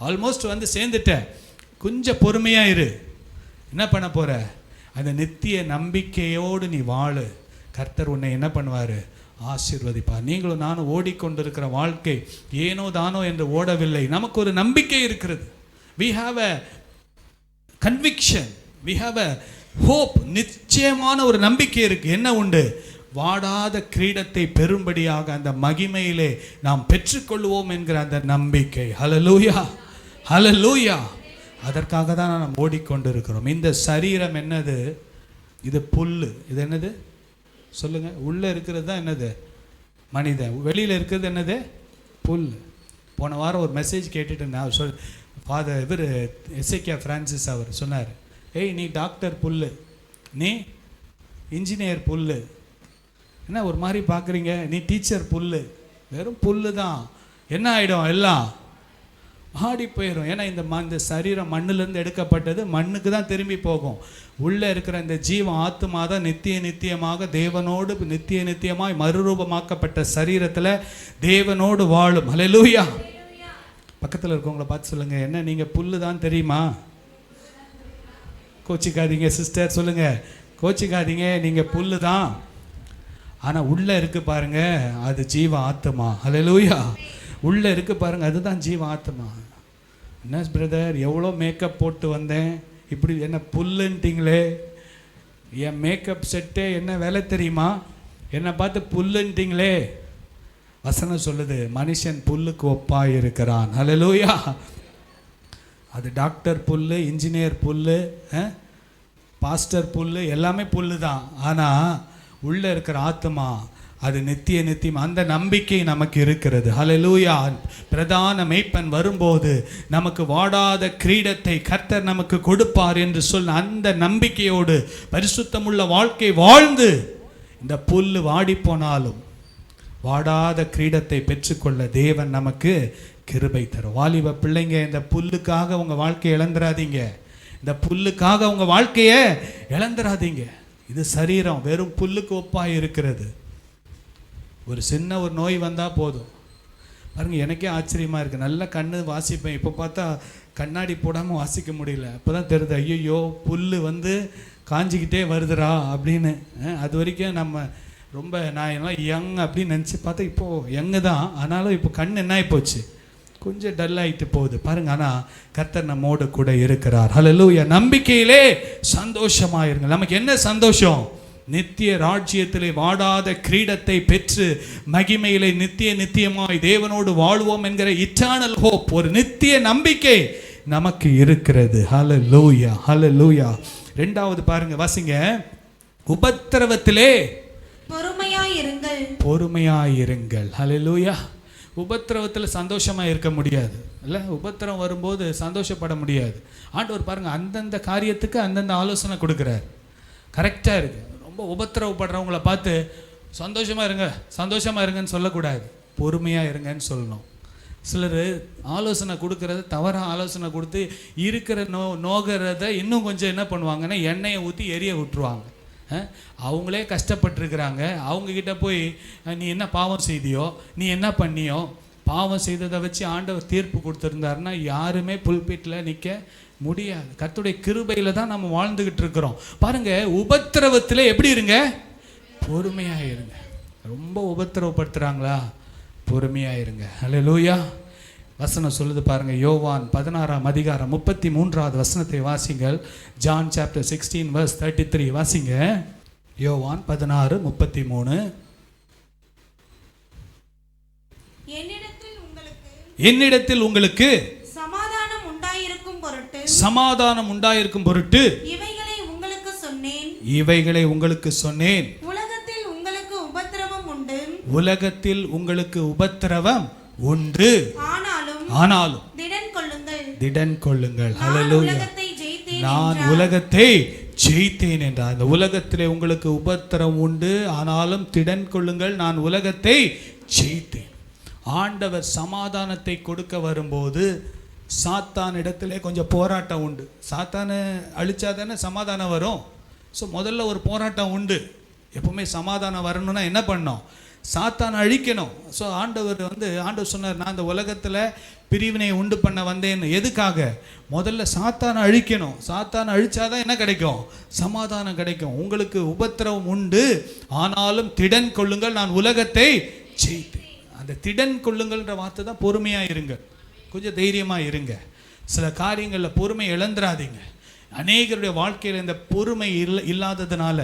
ஆல்மோஸ்ட் வந்து சேர்ந்துட்ட. கொஞ்சம் பொறுமையாக இரு. என்ன பண்ண போகிற? அந்த நித்திய நம்பிக்கையோடு நீ வாழு. கர்த்தர் உன்னை என்ன பண்ணுவார்? ஆசீர்வதிப்பார். நீங்களும் நானும் ஓடிக்கொண்டிருக்கிற வாழ்க்கை ஏனோ தானோ என்று ஓடவில்லை. நமக்கு ஒரு நம்பிக்கை இருக்கிறது. we have a conviction, we have a hope. நிச்சயமான ஒரு நம்பிக்கை இருக்கு. என்ன உண்டு? வாடாத கிரீடத்தை பெரும்படியாக அந்த மகிமையிலே நாம் பெற்றுக்கொள்வோம் என்கிற அந்த நம்பிக்கை. ஹல்லேலூயா, ஹல்லேலூயா. அதற்காக தான் நாம் ஓடிக்கொண்டிருக்கிறோம். இந்த சரீரம் என்னது? இது புல்லு. இது என்னது சொல்லுங்க? உள்ள இருக்கிறது தான் என்னது? மனிதன். வெளியில் இருக்கிறது என்னது? புல். போன வாரம் ஒரு மெசேஜ் கேட்டுட்டு இருந்தேன். ஃபாதர் இவர் எஸ்ஏகே ஃப்ரான்சிஸ் அவர் சொன்னார், ஏய் நீ டாக்டர் புல்லு, நீ இன்ஜினியர் புல்லு, என்ன ஒரு மாதிரி பார்க்குறீங்க, நீ டீச்சர் புல்லு. வெறும் புல்லு தான். என்ன ஆகிடும்? எல்லாம் ஆடி போயிடும். ஏன்னா இந்த சரீரம் மண்ணிலேருந்து எடுக்கப்பட்டது, மண்ணுக்கு தான் திரும்பி போகும். உள்ளே இருக்கிற இந்த ஜீவ ஆத்மா தான் நித்தியமாக தேவனோடு நித்தியமாய் மறுரூபமாக்கப்பட்ட சரீரத்தில் தேவனோடு வாழும். ஹல்லேலூயா. பக்கத்தில் இருக்கவங்கள பார்த்து சொல்லுங்க, என்ன நீங்கள் புல்லு தான் தெரியுமா? கோச்சிக்காதீங்க சிஸ்டர், சொல்லுங்க, கோச்சிக்காதீங்க, நீங்கள் புல்லு தான். ஆனால் உள்ளே இருக்கு பாருங்க, அது ஜீவ ஆத்மா. ஹல்லேலூயா. உள்ளே இருக்கு பாருங்க, அதுதான் ஜீவ ஆத்மா. என்ன பிரதர், எவ்வளோ மேக்கப் போட்டு வந்தேன், இப்படி என்ன புல்லுன்ட்டிங்களே? என் மேக்கப் செட்டே என்ன வேலை தெரியுமா? என்னை பார்த்து புல்லுன்ட்டிங்களே. வசனம் சொல்லுது, மனுஷன் புல்லுக்கு ஒப்பாய் இருக்கிறான். ஹல்லேலூயா. அது டாக்டர் புல்லு, இன்ஜினியர் புல்லு, பாஸ்டர் புல் எல்லாமே புல் தான். ஆனால் உள்ளே இருக்கிற ஆத்மா அது நித்தியம். அந்த நம்பிக்கை நமக்கு இருக்கிறது. ஹல்லேலூயா. பிரதான மேய்ப்பன் வரும்போது நமக்கு வாடாத கிரீடத்தை கர்த்தர் நமக்கு கொடுப்பார் என்று சொன்ன அந்த நம்பிக்கையோடு பரிசுத்தமுள்ள வாழ்க்கை வாழ்ந்து இந்த புல் வாடி போனாலும் வாடாத கிரீடத்தை பெற்றுக்கொள்ள தேவன் நமக்கு கிருபை தரும். வாலிப பிள்ளைங்க, இந்த புல்லுக்காக உங்கள் வாழ்க்கையை இழந்துடாதீங்க. இந்த புல்லுக்காக உங்கள் வாழ்க்கையை இழந்துடாதீங்க. இது சரீரம் வெறும் புல்லுக்கு ஒப்பாக இருக்கிறது. ஒரு சின்ன ஒரு நோய் வந்தால் போதும். பாருங்க, எனக்கே ஆச்சரியமாக இருக்குது. நல்லா கண்ணு வாசிப்பேன். இப்போ பார்த்தா கண்ணாடி போடாமல் வாசிக்க முடியல. அப்போ தான் தெரியுது, ஐயோ புல் காஞ்சிக்கிட்டே வருதுரா அப்படின்னு. அது வரைக்கும் நம்ம ரொம்ப நான் எல்லாம் யங் அப்படின்னு நினச்சி பார்த்தா இப்போது யங்கு தான். ஆனாலும் இப்போ கண் என்ன ஆகிப்போச்சு, கொஞ்சம் டல் ஆகிட்டு போகுது பாருங்க. ஆனால் கர்த்தர் நம்மோடு கூட இருக்கிறார். ஹல்லேலூயா. நம்பிக்கையிலே சந்தோஷமாக இருங்க. நமக்கு என்ன சந்தோஷம்? நித்திய ராஜ்யத்திலே வாடாத கிரீடத்தை பெற்று மகிமையிலே நித்தியமாய் தேவனோடு வாழ்வோம் என்கிற இட்டர்னல் ஹோப், ஒரு நித்திய நம்பிக்கை நமக்கு இருக்கிறது. ஹல்லேலூயா, ஹல்லேலூயா. ரெண்டாவது பாருங்க, வாசிங்க. உபத்திரவத்திலே பொறுமையாயிருங்கள். ஹல்லேலூயா. உபத்திரவத்தில் சந்தோஷமாக இருக்க முடியாது இல்லை. உபத்திரம் வரும்போது சந்தோஷப்பட முடியாது. ஆண்டவர் பாருங்க, அந்தந்த காரியத்துக்கு அந்தந்த ஆலோசனை கொடுக்குறார். கரெக்டாக இருக்குது. ரொம்ப உபத்திரவப்படுறவங்கள பார்த்து சந்தோஷமாக இருங்கன்னு சொல்லக்கூடாது, பொறுமையாக இருங்கன்னு சொல்லணும். சிலர் ஆலோசனை கொடுக்கறது தவறாக ஆலோசனை கொடுத்து இருக்கிற நோகிறத இன்னும் கொஞ்சம் என்ன பண்ணுவாங்கன்னா எண்ணெயை ஊற்றி எரிய விட்டுருவாங்க. அவங்களே கஷ்டப்பட்டுருக்குறாங்க. அவங்கக்கிட்ட போய் நீ என்ன பாவம் செய்தியோ, நீ என்ன பண்ணியோ, பாவம் செய்ததை வச்சு ஆண்டவர் தீர்ப்பு கொடுத்துருந்தாருன்னா யாருமே புல்பீட்டில் நிற்க முடியாது. கர்த்தருடைய கிருபையில் தான் நம்ம வாழ்ந்துக்கிட்டு இருக்கிறோம். பாருங்கள், உபத்திரவத்தில் எப்படி இருங்க? பொறுமையாக இருங்க. ரொம்ப உபத்திரவப்படுத்துகிறாங்களா? பொறுமையாக இருங்க. ஹல்லேலூயா. வசனம் சொல்லுது பாருங்கள். யோவான் 16:33 வசனத்தை வாசிங்கள். ஜான் சாப்டர் 16:33 வாசிங்க. யோவான் 16:33. என்னிடத்தில் உங்களுக்கு சமாதானம் உண்டாயிருக்கும் பொருட்டு இவைகளை உங்களுக்கு சொன்னேன். உலகத்தில் உங்களுக்கு உபத்திரவம் உண்டு. ஆனாலும் திடன் கொள்ளுங்கள். ஹல்லேலூயா. நான் உலகத்தை ஜெயித்தேன் என்றார். அந்த உலகத்திலே உங்களுக்கு உபத்திரம் உண்டு, ஆனாலும் திடன் கொள்ளுங்கள், நான் உலகத்தை ஜெயித்தேன். ஆண்டவர் சமாதானத்தை கொடுக்க வரும்போது சாத்தான் இடத்துல கொஞ்சம் போராட்டம் உண்டு. சாத்தானை அழிச்சாதானே சமாதானம் வரும். ஸோ முதல்ல ஒரு போராட்டம் உண்டு. எப்பவுமே சமாதானம் வரணும்னா என்ன பண்ணணும்? சாத்தானை அழிக்கணும். ஸோ ஆண்டவர் சொன்னார், நான் இந்த உலகத்தில் பிரிவினை உண்டு பண்ண வந்தேன்னு. எதுக்காக? முதல்ல சாத்தானை அழிக்கணும். சாத்தானை அழிச்சாதான் என்ன கிடைக்கும்? சமாதானம் கிடைக்கும். உங்களுக்கு உபத்திரவம் உண்டு, ஆனாலும் திடன் கொள்ளுங்கள், நான் உலகத்தை ஜெயித்தேன். அந்த திடன் கொள்ளுங்கள்ன்ற வார்த்தை தான் பொறுமையாக இருங்க. கொஞ்சம் தைரியமாக இருங்க. சில காரியங்களில் பொறுமை இழந்துடாதீங்க. அநேகருடைய வாழ்க்கையில் இந்த பொறுமை இல்லாததுனால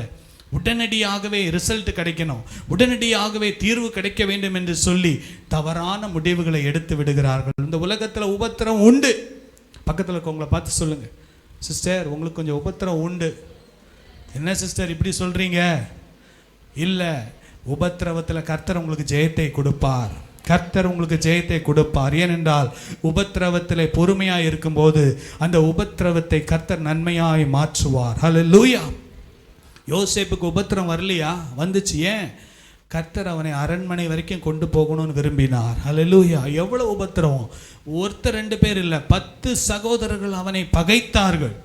உடனடியாகவே ரிசல்ட் கிடைக்கணும், உடனடியாகவே தீர்வு கிடைக்க வேண்டும் என்று சொல்லி தவறான முடிவுகளை எடுத்து விடுகிறார்கள். இந்த உலகத்தில் உபத்திரம் உண்டு. பக்கத்தில் இருக்கவங்களை பார்த்து சொல்லுங்க, சிஸ்டர் உங்களுக்கு கொஞ்சம் உபத்திரம் உண்டு. என்ன சிஸ்டர் இப்படி சொல்றீங்க? இல்லை, உபத்திரவத்தில் கர்த்தர் உங்களுக்கு ஜெயத்தை கொடுப்பார். கர்த்தர் உங்களுக்கு ஜெயத்தை கொடுப்பார். ஏனென்றால் உபத்திரவத்திலே பொறுமையாய் இருக்கும்போது அந்த உபத்திரவத்தை கர்த்தர் நன்மையாய் மாற்றுவார். ஹல்லேலூயா. யோசேப்புக்கு உபத்திரம் வரலையா? வந்துச்சு. ஏன்? கர்த்தர் அவனை அரண்மனை வரைக்கும் கொண்டு போகணும்னு விரும்பினார். ஹல்லேலூயா. எவ்வளவு உபத்திரம்! ஒருத்தர் 2 பேர் இல்லை, 10 சகோதரர்கள் அவனை பகைத்தார்கள்.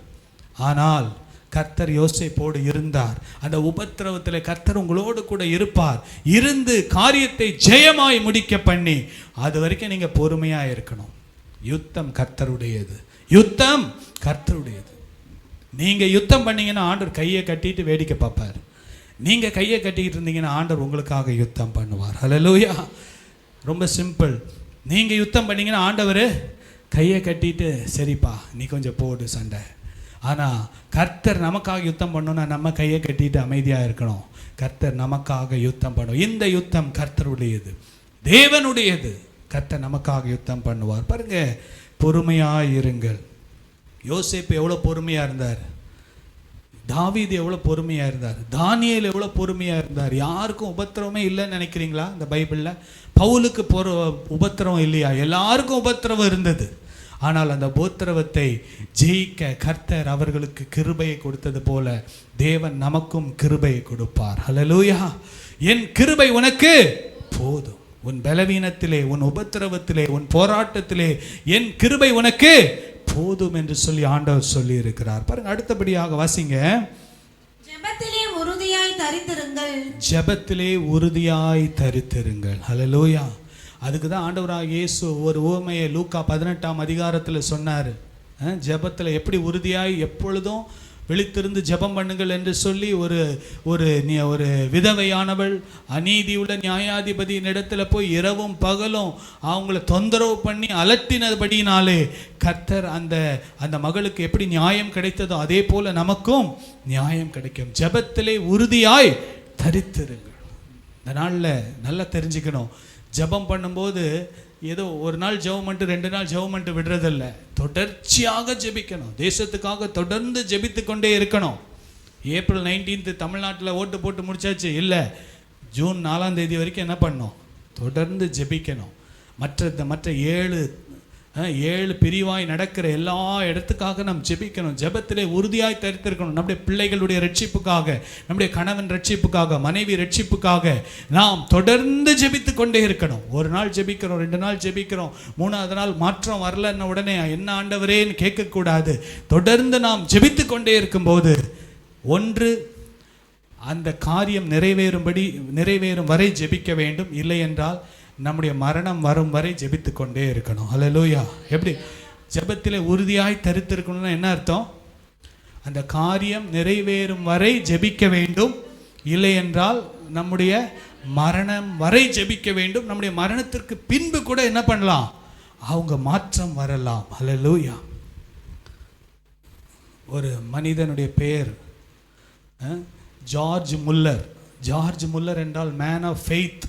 ஆனால் கர்த்தர் யோசேப்போடு இருந்தார். அந்த உபத்திரவத்தில் கர்த்தர் உங்களோடு கூட இருப்பார். இருந்து காரியத்தை ஜெயமாய் முடிக்க பண்ணி, அது வரைக்கும் நீங்க பொறுமையா இருக்கணும். யுத்தம் கர்த்தருடையது. யுத்தம் கர்த்தருடையது. நீங்க யுத்தம் பண்ணீங்கன்னா ஆண்டவர் கையை கட்டிட்டு வேடிக்கை பார்ப்பார். நீங்க கையை கட்டிக்கிட்டு இருந்தீங்கன்னா ஆண்டவர் உங்களுக்காக யுத்தம் பண்ணுவார். ஹல்லேலூயா. ரொம்ப சிம்பிள். நீங்க யுத்தம் பண்ணீங்கன்னா ஆண்டவர் கையை கட்டிட்டு சரிப்பா நீ கொஞ்சம் போடு சண்டை. ஆனால் கர்த்தர் நமக்காக யுத்தம் பண்ணணும்னா நம்ம கையை கட்டிட்டு அமைதியாக இருக்கணும். கர்த்தர் நமக்காக யுத்தம் பண்ணும். இந்த யுத்தம் கர்த்தருடையது, தேவனுடையது. கர்த்தர் நமக்காக யுத்தம் பண்ணுவார். பாருங்க, பொறுமையாக இருங்கள். யோசேப்பு எவ்வளோ பொறுமையாக இருந்தார். தாவீது எவ்வளோ பொறுமையாக இருந்தார், தானியேல் எவ்வளோ பொறுமையாக இருந்தார். யாருக்கும் உபத்திரவமே இல்லைன்னு நினைக்கிறீங்களா? இந்த பைபிளில் பவுலுக்கு உபத்திரவம் இல்லையா? எல்லாருக்கும் உபத்திரவம் இருந்தது. ஆனால் அந்த உபத்திரவத்தை ஜெயிக்க கர்த்தர் அவர்களுக்கு கிருபையை கொடுத்தது போல தேவன் நமக்கும் கிருபையை கொடுப்பார். ஹல்லேலூயா. என் கிருபை உனக்கு போதும். உன் பலவீனத்திலே, உன் உபத்திரவத்திலே, உன் போராட்டத்திலே என் கிருபை உனக்கு போதும் என்று சொல்லி ஆண்டவர் சொல்லி இருக்கிறார். பாருங்க, அடுத்தபடியாக வாசிங்க. ஜெபத்திலே உறுதியாய் தரித்திருங்கள். ஜெபத்திலே உறுதியாய் தரித்திருங்கள். ஹல்லேலூயா. அதுக்கு தான் ஆண்டவராக இயேசு ஒரு உவமையை லூக்கா 18ஆம் அதிகாரத்தில் சொன்னார். ஜெபத்தில் எப்படி உறுதியாய் எப்பொழுதும் விழித்திருந்து ஜெபம் பண்ணுங்கள் என்று சொல்லி ஒரு விதவையானவள் அநீதியுள்ள நியாயாதிபதியின் இடத்துல போய் இரவும் பகலும் அவங்கள தொந்தரவு பண்ணி அலட்டினபடினாலே கர்த்தர் அந்த மகளுக்கு எப்படி நியாயம் கிடைத்ததோ அதே போல நமக்கும் நியாயம் கிடைக்கும். ஜெபத்திலே உறுதியாய் தரித்திருங்கள். இந்த நாளில் நல்லா தெரிஞ்சுக்கணும், ஜெபம் பண்ணும்போது ஏதோ ஒரு நாள் ஜெபம் பண்ணிட்டு 2 நாள் ஜெபம் பண்ணிட்டு விடுறதில்ல. தொடர்ச்சியாக ஜெபிக்கணும். தேசத்துக்காக தொடர்ந்து ஜெபித்து கொண்டே இருக்கணும். ஏப்ரல் 19 தமிழ்நாட்டில் ஓட்டு போட்டு முடிச்சாச்சு இல்லை, ஜூன் 4ஆம் தேதி வரைக்கும் என்ன பண்ணணும்? தொடர்ந்து ஜெபிக்கணும். மற்ற 7 பிரிவாய் நடக்கிற எல்லா இடத்துக்காக நாம் ஜெபிக்கணும். ஜெபத்திலே உறுதியாய் தரித்திருக்கணும். நம்முடைய பிள்ளைகளுடைய ரட்சிப்புக்காக, நம்முடைய கணவன் ரட்சிப்புக்காக, மனைவி ரட்சிப்புக்காக நாம் தொடர்ந்து ஜெபித்து கொண்டே இருக்கணும். ஒரு நாள் ஜெபிக்கிறோம், 2 நாள் ஜெபிக்கிறோம், 3ஆவது நாள் மாற்றம் வரலன்னு உடனே என்ன ஆண்டவரேன்னு கேட்கக்கூடாது. தொடர்ந்து நாம் ஜெபித்து கொண்டே இருக்கும்போது ஒன்று அந்த காரியம் நிறைவேறும் வரை ஜெபிக்க வேண்டும். இல்லை என்றால் நம்முடைய மரணம் வரும் வரை ஜெபித்து கொண்டே இருக்கணும். ஹல்லேலூயா. எப்படி ஜெபத்திலே உறுதியாய் தரித்திருக்கணும்னா என்ன அர்த்தம்? அந்த காரியம் நிறைவேறும் வரை ஜெபிக்க வேண்டும். இல்லை என்றால் நம்முடைய மரணம் வரை ஜெபிக்க வேண்டும். நம்முடைய மரணத்திற்கு பின்பு கூட என்ன பண்ணலாம்? அவங்க மாற்றம் வரலாம். ஹல்லேலூயா. ஒரு மனிதனுடைய பெயர் ஜார்ஜ் முல்லர். ஜார்ஜ் முல்லர் என்றால் மேன் ஆஃப் ஃபெய்த்,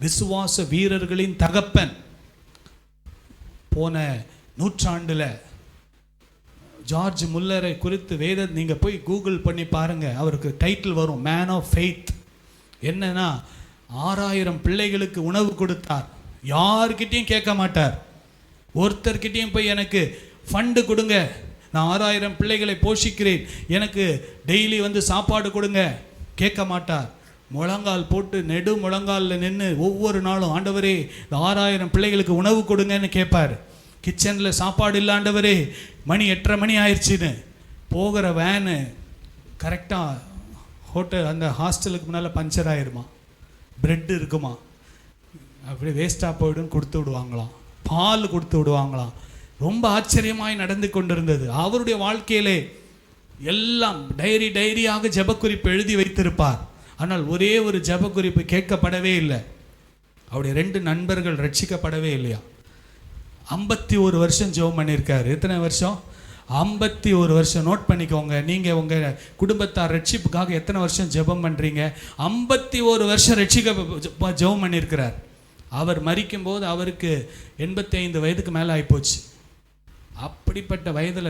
விசுவாச வீரர்களின் தகப்பன். போன நூற்றாண்டில் ஜார்ஜ் முல்லரை குறித்து நீங்கள் போய் கூகுள் பண்ணி பாருங்க, அவருக்கு டைட்டில் வரும் மேன் ஆஃப் ஃபெய்த். என்னன்னா 6000 பிள்ளைகளுக்கு உணவு கொடுத்தார். யார்கிட்டையும் கேட்க மாட்டார். ஒருத்தர்கிட்டையும் போய் எனக்கு ஃபண்டு கொடுங்க, நான் 6000 பிள்ளைகளை போஷிக்கிறேன், எனக்கு டெய்லி சாப்பாடு கொடுங்க கேட்க மாட்டார். முழங்கால் போட்டு நெடு முழங்காலில் நின்று ஒவ்வொரு நாளும் ஆண்டவரே இந்த 6000 பிள்ளைகளுக்கு உணவு கொடுங்கன்னு கேட்பார். கிச்சனில் சாப்பாடு இல்லை ஆண்டவரே, மணி 8:30 மணி ஆயிடுச்சுன்னு போகிற வேனு கரெக்டாக அந்த ஹாஸ்டலுக்கு முன்னால் பஞ்சர் ஆயிருமா, பிரெட் இருக்குமா, அப்படியே வேஸ்ட்டாக போய்டும் கொடுத்து விடுவாங்களாம், பால் கொடுத்து விடுவாங்களாம். ரொம்ப ஆச்சரியமாய் நடந்து கொண்டிருந்தது. அவருடைய வாழ்க்கையிலே எல்லாம் டைரியாக ஜெபக்குறிப்பு எழுதி வைத்திருப்பார். ஆனால் ஒரே ஒரு ஜெபக்குறிப்பு கேட்கப்படவே இல்லை. அவருடைய 2 நண்பர்கள் ரட்சிக்கப்படவே இல்லையா. 51 வருஷம் ஜெபம் பண்ணியிருக்காரு. எத்தனை வருஷம்? 51 வருஷம். நோட் பண்ணிக்கோங்க, நீங்கள் உங்கள் குடும்பத்தார் ரட்சிப்புக்காக எத்தனை வருஷம் ஜெபம் பண்ணுறீங்க? 51 வருஷம் ஜெபம் பண்ணியிருக்கிறார். அவர் மரிக்கும்போது அவருக்கு 85 வயதுக்கு மேலே ஆகிப்போச்சு. அப்படிப்பட்ட வயதில்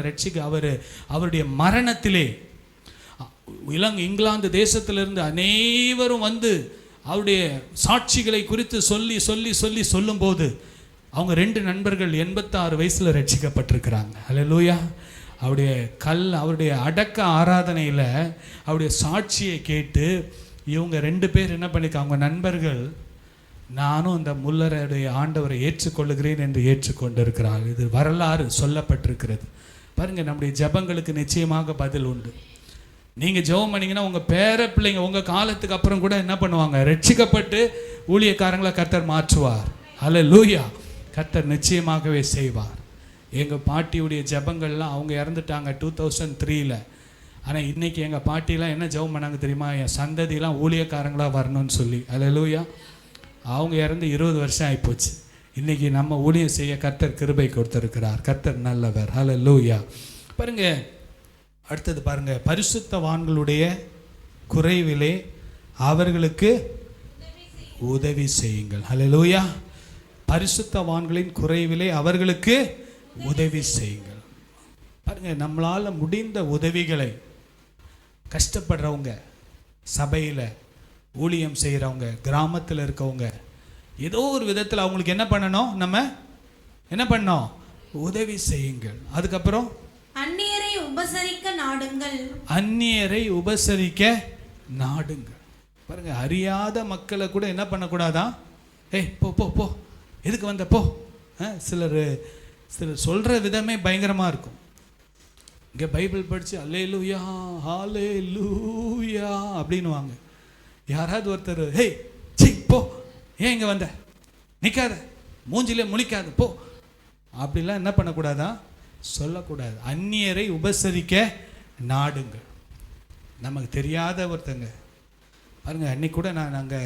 அவருடைய மரணத்திலே இங்கிலாந்து தேசத்திலிருந்து அனைவரும் அவருடைய சாட்சிகளை குறித்து சொல்லி சொல்லும்போது அவங்க 2 நண்பர்கள் 86 வயசில் ரட்சிக்கப்பட்டிருக்கிறாங்க. ஹல்லேலூயா. அவருடைய அடக்க ஆராதனையில் அவருடைய சாட்சியை கேட்டு இவங்க 2 பேர் என்ன பண்ணிருக்காங்க, அவங்க நண்பர்கள், நானும் இந்த முல்லருடைய ஆண்டவரை ஏற்றுக்கொள்ளுகிறேன் என்று ஏற்றுக்கொண்டிருக்கிறார். இது வரலாறு சொல்லப்பட்டிருக்கிறது. பாருங்கள், நம்முடைய ஜெபங்களுக்கு நிச்சயமாக பதில் உண்டு. நீங்கள் ஜெபம் பண்ணிங்கன்னா உங்கள் பேர பிள்ளைங்க உங்கள் காலத்துக்கு அப்புறம் கூட என்ன பண்ணுவாங்க? ரட்சிக்கப்பட்டு ஊழியக்காரங்களை கர்த்தர் மாற்றுவார். ஹல்லேலூயா. கர்த்தர் நிச்சயமாகவே செய்வார். எங்கள் பாட்டியுடைய ஜெபங்கள்லாம், அவங்க இறந்துட்டாங்க 2003. ஆனால் இன்றைக்கி எங்கள் பாட்டிலாம் என்ன ஜெபம் பண்ணாங்க தெரியுமா? என் சந்ததியெலாம் ஊழியக்காரங்களாக வரணும்னு சொல்லி. ஹல்லேலூயா. அவங்க இறந்து 20 வருஷம் ஆகிப்போச்சு. இன்றைக்கி நம்ம ஊழியம் செய்ய கர்த்தர் கிருபை கொடுத்திருக்கிறார். கர்த்தர் நல்லவர். ஹல்லேலூயா. பாருங்க, அடுத்தது பாருங்க, பரிசுத்தவான்களுடைய குறைவிலே அவர்களுக்கு உதவி செய்யுங்கள். ஹல்லேலூயா. பரிசுத்தவான்களின் குறைவிலே அவர்களுக்கு உதவி செய்யுங்கள். பாருங்க, நம்மளால் முடிந்த உதவிகளை கஷ்டப்படுறவங்க, சபையில் ஊழியம் செய்கிறவங்க, கிராமத்தில் இருக்கவங்க, ஏதோ ஒரு விதத்தில் அவங்களுக்கு என்ன பண்ணணும்? நம்ம என்ன பண்ணோம்? உதவி செய்யுங்கள். அதுக்கப்புறம் அந்நியரை உபசரிக்க நாடுங்கள். அந்நியரை உபசரிக்க நாடுங்கள். பாருங்க, அறியாத மக்களை கூட என்ன பண்ணக்கூடாதான்? ஏய் போ போ போ, எதுக்கு வந்த போ. சிலர் சொல்கிற விதமே பயங்கரமாக இருக்கும். இங்கே பைபிள் படித்து அல்லேலூயா ஹல்லேலூயா அப்படின்னுவாங்க. யாராவது ஒருத்தர் ஹேய் சி போ, ஏன் இங்கே வந்த, நிற்காத, மூஞ்சிலே முழிக்காத போ, அப்படிலாம் என்ன பண்ணக்கூடாதான்? சொல்லக்கூடாது. அந்நியரை உபசரிக்க நாடுங்கள். நமக்கு தெரியாத ஒருத்தங்க பாருங்க, அன்னைக்கு கூட நான் அங்கே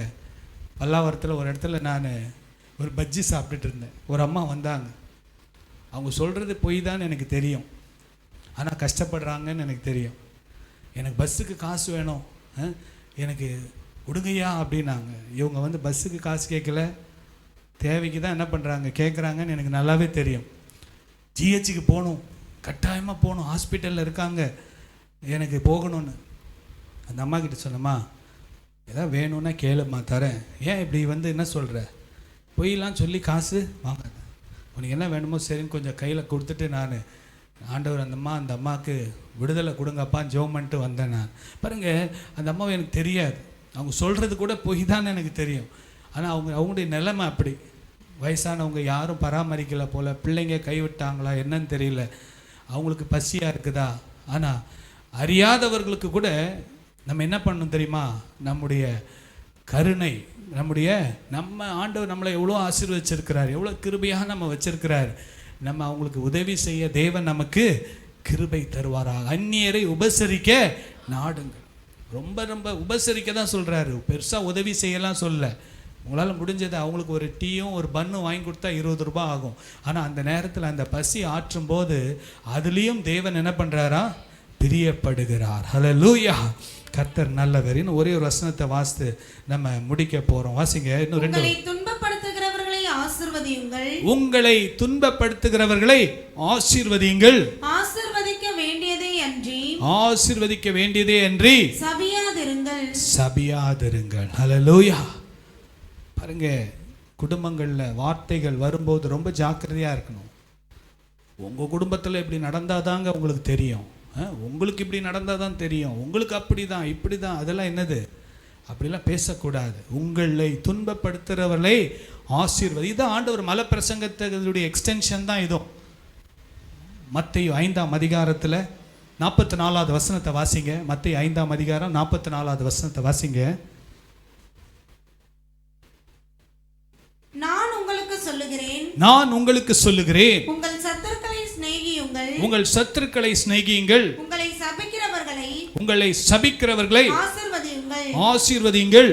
பல்லாவரத்தில் ஒரு இடத்துல நான் ஒரு பஜ்ஜி சாப்பிட்டுட்டு இருந்தேன். ஒரு அம்மா வந்தாங்க. அவங்க சொல்கிறது பொய் தான் எனக்கு தெரியும், ஆனால் கஷ்டப்படுறாங்கன்னு எனக்கு தெரியும். எனக்கு பஸ்ஸுக்கு காசு வேணும், எனக்கு கொடுங்கய்யா அப்படின்னாங்க. இவங்க வந்து பஸ்ஸுக்கு காசு கேட்கல, தேவைக்கு தான் என்ன பண்ணுறாங்க, கேட்குறாங்கன்னு எனக்கு நல்லாவே தெரியும். ஜிஹெச்சுக்கு போகணும், கட்டாயமாக போகணும், ஹாஸ்பிட்டலில் இருக்காங்க, எனக்கு போகணும்னு. அந்த அம்மா கிட்ட சொன்னம்மா, ஏதாவது வேணும்னா கேளும்மா தரேன், ஏன் இப்படி வந்து என்ன சொல்கிற, பொய்லாம் சொல்லி காசு வாங்காத, உனக்கு என்ன வேணுமோ சரின்னு கொஞ்சம் கையில் கொடுத்துட்டு நான் ஆண்டவர் அந்த அம்மாவுக்கு விடுதலை கொடுங்கப்பான்னு ஜெபம் பண்ணிட்டு வந்தேன் நான். பாருங்கள், அந்த அம்மாவை எனக்கு தெரியாது, அவங்க சொல்கிறது கூட பொய் தான் எனக்கு தெரியும். ஆனால் அவங்களுடைய நிலைமை அப்படி. வயசானவங்க யாரும் பராமரிக்கலை போல், பிள்ளைங்க கைவிட்டாங்களா என்னன்னு தெரியல, அவங்களுக்கு பசியாக இருக்குதா. ஆனால் அறியாதவர்களுக்கு கூட நம்ம என்ன பண்ணணும் தெரியுமா? நம்முடைய கருணை, நம்ம ஆண்டவர் நம்மளை எவ்வளோ ஆசீர்வதிச்சிருக்கிறார், எவ்வளோ கிருபையாக நம்ம வச்சிருக்கிறார். நம்ம அவங்களுக்கு உதவி செய்ய தேவன் நமக்கு கிருபை தருவாராக. அந்நியரை உபசரிக்க நாடுங்கள். ரொம்ப ரொம்ப உபசரிக்க தான் சொல்கிறாரு, பெருசாக உதவி செய்யலாம் சொல்ல. உங்களால் முடிஞ்சது அவங்களுக்கு ஒரு டீயும் ஒரு பன்னும் வாங்கி கொடுத்தா 20 ரூபாய் ஆகும். ஆனால் அந்த நேரத்தில் அந்த பசி ஆற்றும் போது அதுலேயும் தேவன் என்ன பண்ணுறாரா? பிரியப்படுகிறார். ஹல்லேலூயா. கர்த்தர் நல்லவர். இன்னும் ஒரே ஒரு வசனத்தை வாசித்து நம்ம முடிக்க போகிறோம். வாசிங்க. இன்னும் 2. உங்களை துன்பப்படுத்துகிறவர்களை ஆசீர்வதியுங்கள். உங்களை துன்பப்படுத்துகிறவர்களை ஆசீர்வதியுங்கள். ஆசீர்வதிக்க வேண்டியதே அன்றி சபியாதிருங்கள். ஹல்லேலூயா. பாருங்க, குடும்பங்களில் வார்த்தைகள் வரும்போது ரொம்ப ஜாக்கிரதையாக இருக்கணும். உங்கள் குடும்பத்தில் இப்படி நடந்தாதாங்க உங்களுக்கு தெரியும், உங்களுக்கு இப்படி நடந்தால் தான் தெரியும், உங்களுக்கு அப்படி தான் இப்படி தான், அதெல்லாம் என்னது? அப்படிலாம் பேசக்கூடாது. உங்களை துன்பப்படுத்துகிறவர்களை ஆசீர்வதி. இதான் ஆண்டவர் மலை பிரசங்கத்தினுடைய எக்ஸ்டென்ஷன் தான் இதுவும். மத்தேயு 5ஆம் அதிகாரத்தில் 44வது வசனத்தை வாசிங்க. மத்தேயு 5ஆம் அதிகாரம் 44வது வசனத்தை வாசிங்க. நான் உங்களுக்கு சொல்லுகிறேன், உங்கள் சத்துருக்களை சிநேகியுங்கள், உங்களை சபிக்கிறவர்களை ஆசீர்வதியுங்கள்,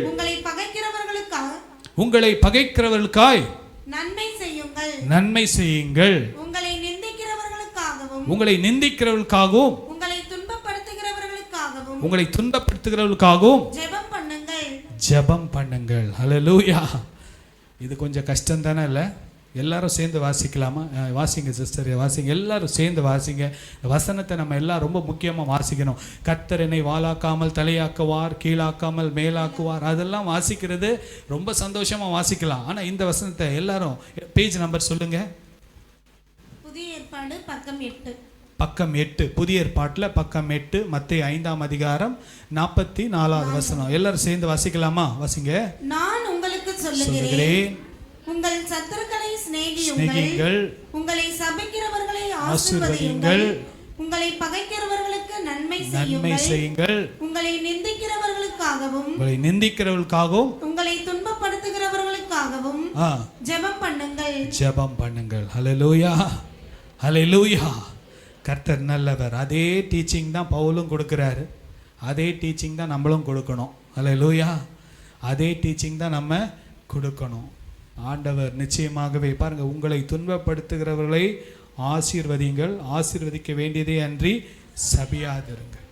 உங்களை பகைக்கிறவர்களுக்காய் நன்மை செய்யுங்கள், உங்களை நிந்திக்கிறவர்களுக்காகவும் உங்களை துன்பப்படுத்துகிறவர்களுக்காகவும் ஜெபம் பண்ணுங்கள். ஹல்லேலூயா. இது கொஞ்சம் கஷ்டம் தானே இல்லை? எல்லாரும் சேர்ந்து வாசிக்கலாமா? வாசிங்க சிஸ்டர், வாசிங்க, எல்லாரும் சேர்ந்து வாசிங்க. வசனத்தை நம்ம எல்லாம் ரொம்ப முக்கியமாக வாசிக்கணும். கர்த்தர் என்னை வாலாக்காமல் தலையாக்குவார், கீழாக்காமல் மேலாக்குவார், அதெல்லாம் வாசிக்கிறது ரொம்ப சந்தோஷமாக வாசிக்கலாம். ஆனால் இந்த வசனத்தை எல்லாரும் பேஜ் நம்பர் சொல்லுங்க. புதிய ஏற்பாடு பக்கம் 8, புதிய ஏற்பாட்டில் பக்கம் 8, மத்தேயு 5ஆம் அதிகாரம் 44வது வசனம். எல்லாரும் சேர்ந்து வாசிக்கலாமா? வாசிங்க. நான் உங்களுக்கு சொல்லுகிறேன், உங்கள் சத்துருக்களை சிநேகியுங்கள், உங்களை சபிக்கிறவர்களை ஆசீர்வதியுங்கள், உங்களை பகைக்கிறவர்களுக்கு நன்மை செய்யுங்கள், உங்களை நிந்திக்கிறவர்களுக்காகவும் உங்களை துன்பப்படுத்துகிறவர்களுக்காகவும் ஜெபம் பண்ணுங்கள். ஹல்லேலூயா, ஹல்லேலூயா. கர்த்தர் நல்லவர். அதே டீச்சிங் தான் பவுலும் கொடுக்குறாரு, அதே டீச்சிங் தான் நம்மளும் கொடுக்கணும். ஹல்லேலூயா. அதே டீச்சிங் தான் நம்ம கொடுக்கணும். ஆண்டவர் நிச்சயமாகவே பாருங்கள், உங்களை துன்பப்படுத்துகிறவர்களை ஆசீர்வதியுங்கள், ஆசீர்வதிக்க வேண்டியதே அன்றி சபியாதிருங்கள்.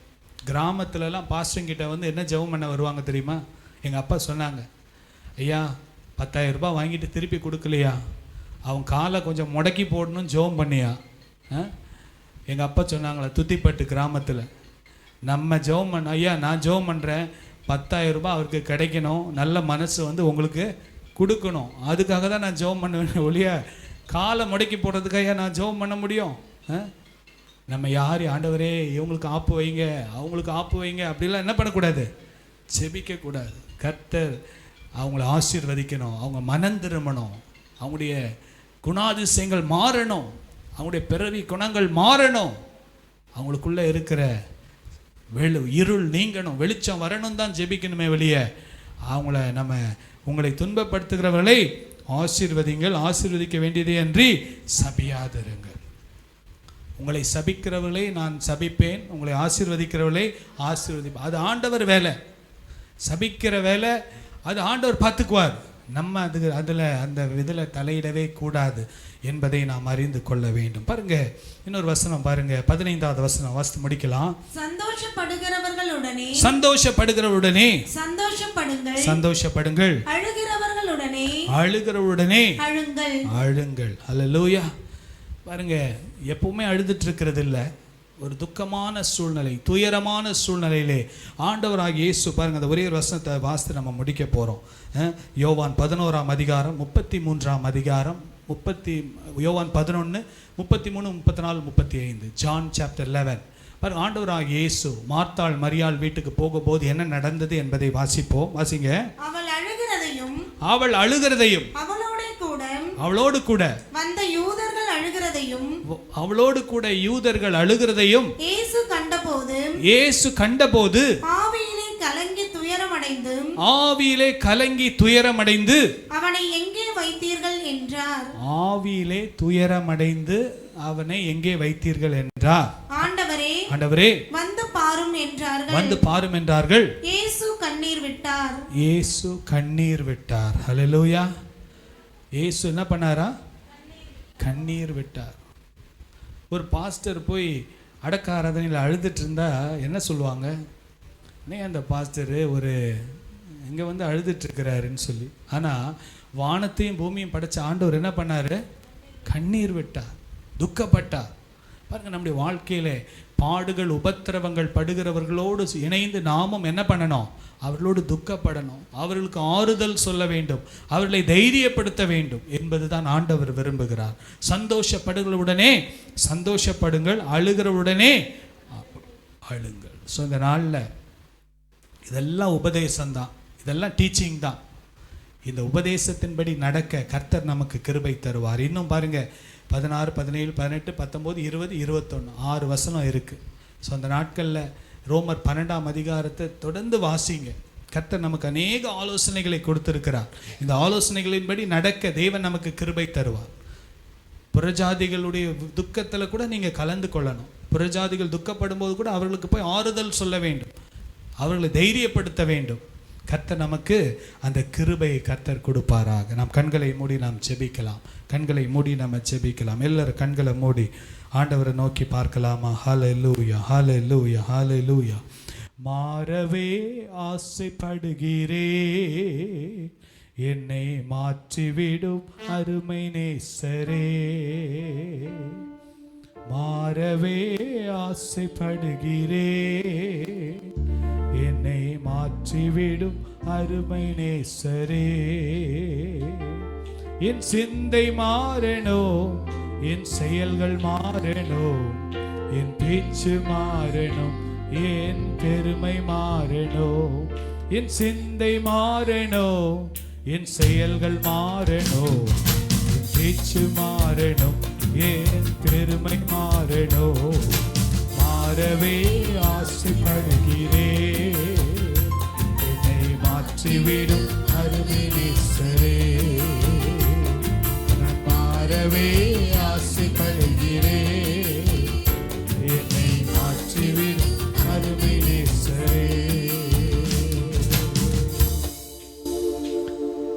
கிராமத்துலலாம் பாஸ்டர்கிட்ட வந்து என்ன ஜெபம் பண்ண வருவாங்க தெரியுமா? எங்கள் அப்பா சொன்னாங்க, ஐயா 10,000 ரூபாய் வாங்கிட்டு திருப்பி கொடுக்கலையா, அவன் காலை கொஞ்சம் முடக்கி போடணும்னு ஜெபம் பண்ணியா. எங்கள் அப்பா சொன்னாங்களா, துத்திப்பட்டு கிராமத்தில் நம்ம ஜெபம் பண்ண, ஐயா நான் ஜெபம் பண்ணுறேன் 10,000 ரூபாய் அவருக்கு கிடைக்கணும், நல்ல மனசு வந்து உங்களுக்கு கொடுக்கணும், அதுக்காக தான் நான் ஜெபம் பண்ணுவேன் ஒழிய காலை முடக்கி போடுறதுக்கு ஐயா நான் ஜெபம் பண்ண முடியும்? நம்ம யார் ஆண்டவரே இவங்களுக்கு ஆப்பு வைங்க அவங்களுக்கு ஆப்பு வைங்க அப்படிலாம் என்ன பண்ணக்கூடாது, செபிக்கக்கூடாது. கர்த்தர் அவங்கள ஆசீர்வதிக்கணும், அவங்க மனம் திரும்பணும், அவங்களுடைய குணாதிசயங்கள் மாறணும், அவங்களுடைய பிறவி குணங்கள் மாறணும், அவங்களுக்குள்ளே இருக்கிற இருள் நீங்கணும், வெளிச்சம் வரணும் தான் ஜெபிக்கணுமே வெளிய உங்களை துன்பப்படுத்துகிறவர்களை ஆசீர்வதிங்கள், ஆசீர்வதிக்க வேண்டியதே அன்றி சபியாதிருங்கள். உங்களை சபிக்கிறவர்களை நான் சபிப்பேன், உங்களை ஆசீர்வதிக்கிறவர்களை ஆசீர்வதிப்பேன். அது ஆண்டவர் வேலை. சபிக்கிற வேலை அது ஆண்டவர் பார்த்துக்குவார். நம்ம அந்த இதில் தலையிடவே கூடாது என்பதை நாம் அறிந்து கொள்ள வேண்டும். பாருங்க இன்னொரு வசனம் பாருங்க, 15வது வசனம் வாசித்து முடிக்கலாம். சந்தோஷப்படுகிறவர்களுடனே சந்தோஷப்படுங்கள், அழுகிறவர்களுடனே அழுங்கள். அல்லேலூயா. பாருங்க எப்பவுமே அழுதுட்டு இருக்கிறது இல்லை, ஒரு துக்கமான சூழ்நிலை, துயரமான சூழ்நிலையிலே ஆண்டவராகிய இயேசு பாருங்க அந்த ஒரே ஒரு வசனத்தை வாசித்து நம்ம முடிக்க போகிறோம். யோவான் 11ஆம் அதிகாரம் 33ஆம் அதிகாரம் யோவான் 11 33 34 35 ஜான் சாப்டர் 11. பாருங்க ஆண்டவராகிய இயேசு மார்த்தாள் மரியாள் வீட்டுக்கு போகும்போது என்ன நடந்தது என்பதை வாசிப்போம். வாசிங்க. அவள் அழுகிறதையும் அவளோடு கூட வந்த யூதர்கள் அழுகிறதையும் இயேசு கண்டபோது ஆவியிலே கலங்கி துயரமடைந்து அவனை எங்கே வைத்தீர்கள் என்றார். ஆவியிலே துயரமடைந்து அவனை எங்கே வைத்தீர்கள் என்றார். ஆண்டவரே வந்து பாரும் என்றார்கள். இயேசு கண்ணீர் விட்டார். ஹல்லேலூயா. இயேசு என்ன பண்ணாரா? கண்ணீர் விட்டார். ஒரு பாஸ்டர் போய் அடக்க ஆராதனையில் அழுதுட்டு இருந்தா என்ன சொல்லுவாங்க? அந்த பாஸ்டரு இங்கே வந்து அழுதுட்டு இருக்கிறாருன்னு சொல்லி. ஆனால் வானத்தையும் பூமியும் படைச்ச ஆண்டவர் என்ன பண்ணார்? கண்ணீர் விட்டார், துக்கப்பட்டார். பாருங்கள் நம்முடைய வாழ்க்கையில் பாடுகள் உபத்திரவங்கள் படுகிறவர்களோடு இணைந்து நாமும் என்ன பண்ணணும்? அவர்களோடு துக்கப்படணும், அவர்களுக்கு ஆறுதல் சொல்ல வேண்டும், அவர்களை தைரியப்படுத்த வேண்டும் என்பதுதான் ஆண்டவர் விரும்புகிறார். சந்தோஷப்படுகிறவுடனே சந்தோஷப்படுங்கள், அழுகிறவுடனே அழுங்கள். ஸோ இந்த நாளில் இதெல்லாம் உபதேசம்தான், இதெல்லாம் டீச்சிங் தான். இந்த உபதேசத்தின்படி நடக்க கர்த்தர் நமக்கு கிருபை தருவார். இன்னும் பாருங்கள் 16 17 18 19 20 21 6 வசனம் இருக்குது. ஸோ அந்த நாட்களில் ரோமர் 12ஆம் அதிகாரத்தை தொடர்ந்து வாசிங்க. கர்த்தர் நமக்கு அநேக ஆலோசனைகளை கொடுத்திருக்கிறார். இந்த ஆலோசனைகளின்படி நடக்க தேவன் நமக்கு கிருபை தருவார். புறஜாதிகளுடைய துக்கத்தில் கூட நீங்கள் கலந்து கொள்ளணும். புறஜாதிகள் துக்கப்படும் போது கூட அவர்களுக்கு போய் ஆறுதல் சொல்ல வேண்டும், அவர்களை தைரியப்படுத்த வேண்டும். கர்த்தர் நமக்கு அந்த கிருபையை கர்த்தர் கொடுப்பாராக. நாம் கண்களை மூடி நாம் செபிக்கலாம். கண்களை மூடி நம்ம செபிக்கலாம். எல்லாரும் கண்களை மூடி ஆண்டவரை நோக்கி பார்க்கலாமா? ஹல்லேலூயா, ஹல்லேலூயா, ஹல்லேலூயா. மாறவே ஆசைப்படுகிறே, என்னை மாற்றிவிடும் அருமை நேசரே. மாறவே ஆசைப்படுகிறே, என்னை மாற்றிவிடும் அருமை நேசரே. என் சிந்தை மாறணும், என் செயல்கள் மாறணும், என் பேச்சு மாறணும், என் பெருமை மாறணும். என் சிந்தை மாறணும், என் செயல்கள் மாறணும், என் பேச்சு மாறணும், என் பெருமை மாறணும். மாறவே ஆசைப்படுகிறேன், என்னை மாற்றிவிடும் அருமை நேசரே. மாறவே ஆசைப்படுகிறேன், என்னை மாற்றிவிடும் அருமை நேசரே.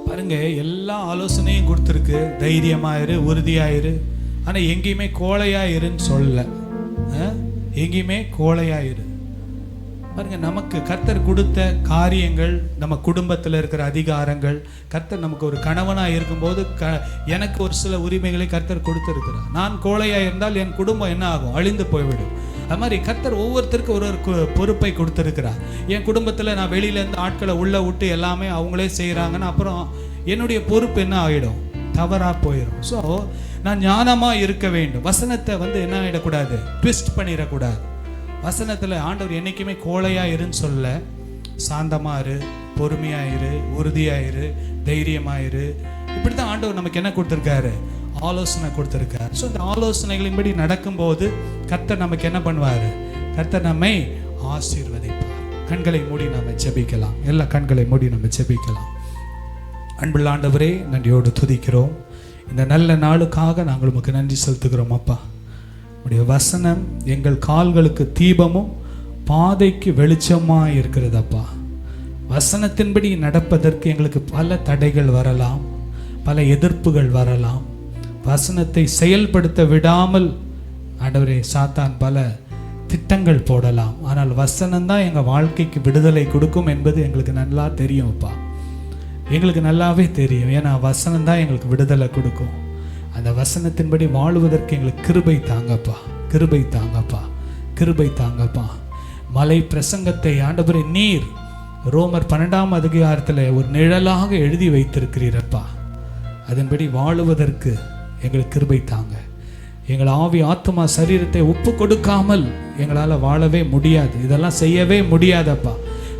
பாருங்க எல்லா ஆலோசனையும் கொடுத்துருக்கு. தைரியமாயிரு, உறுதியாயிரு, ஆனால் எங்கேயுமே கோழையாயிருன்னு சொல்லல. எங்கேயுமே கோழையாயிரு. பாருங்க நமக்கு கர்த்தர் கொடுத்த காரியங்கள், நம்ம குடும்பத்தில் இருக்கிற அதிகாரங்கள், கர்த்தர் நமக்கு ஒரு கணவனாக இருக்கும்போது எனக்கு ஒரு சில உரிமைகளை கர்த்தர் கொடுத்துருக்கிறார். நான் கோழையாக இருந்தால் என் குடும்பம் என்ன ஆகும்? அழிந்து போய்விடும். அது மாதிரி கர்த்தர் ஒவ்வொருத்தருக்கும் ஒரு ஒரு பொறுப்பை கொடுத்துருக்கிறார். என் குடும்பத்தில் நான் வெளியிலேருந்து ஆட்களை உள்ளே விட்டு எல்லாமே அவங்களே செய்கிறாங்கன்னா அப்புறம் என்னுடைய பொறுப்பு என்ன ஆகிடும்? தவறாக போயிடும். ஸோ நான் ஞானமாக இருக்க வேண்டும். வசனத்தை என்ன ஆகிடக்கூடாது, ட்விஸ்ட் பண்ணிடக்கூடாது. வசனத்தில் ஆண்டவர் என்றைக்குமே கோழையாக இருன்னு சொல்ல, சாந்தமாக இரு, பொறுமையாக இரு, உறுதியாக இரு, தைரியமாக இரு, இப்படி தான் ஆண்டவர் நமக்கு என்ன கொடுத்துருக்காரு? ஆலோசனை கொடுத்துருக்காரு. ஸோ இந்த ஆலோசனைகளின்படி நடக்கும்போது கர்த்தர் நமக்கு என்ன பண்ணுவார்? கர்த்தர் நம்மை ஆசீர்வதிப்பார். கண்களை மூடி நம்ம ஜெபிக்கலாம். எல்லா கண்களை மூடி நம்ம ஜெபிக்கலாம். அன்புள்ள ஆண்டவரே, நன்றியோடு துதிக்கிறோம். இந்த நல்ல நாளுக்காக நாங்கள் உமக்கு நன்றி செலுத்துகிறோம். அப்பா, உடைய வசனம் எங்கள் கால்களுக்கு தீபமும் பாதைக்கு வெளிச்சமாக இருக்கிறது. அப்பா, வசனத்தின்படி நடப்பதற்கு எங்களுக்கு பல தடைகள் வரலாம், பல எதிர்ப்புகள் வரலாம். வசனத்தை செயல்படுத்த விடாமல் ஆண்டவரே சாத்தான் பல திட்டங்கள் போடலாம். ஆனால் வசனம்தான் எங்கள் வாழ்க்கைக்கு விடுதலை கொடுக்கும் என்பது எங்களுக்கு நல்லா தெரியும். அப்பா, எங்களுக்கு நல்லாவே தெரியும். ஏன்னா வசனம் தான் எங்களுக்கு விடுதலை கொடுக்கும். அந்த வசனத்தின்படி வாழுவதற்கு எங்களுக்கு கிருபை தாங்கப்பா, கிருபை தாங்கப்பா, கிருபை தாங்கப்பா. மலை பிரசங்கத்தை ஆண்டவரே நீர் ரோமர் 12ஆம் அதிகாரத்தில் ஒரு நிழலாக எழுதி வைத்திருக்கிறீரப்பா. அதன்படி வாழுவதற்கு எங்களுக்கு கிருபை தாங்க. எங்கள் ஆவி ஆத்மா சரீரத்தை ஒப்பு கொடுக்காமல் எங்களால் வாழவே முடியாது, இதெல்லாம் செய்யவே முடியாதப்பா.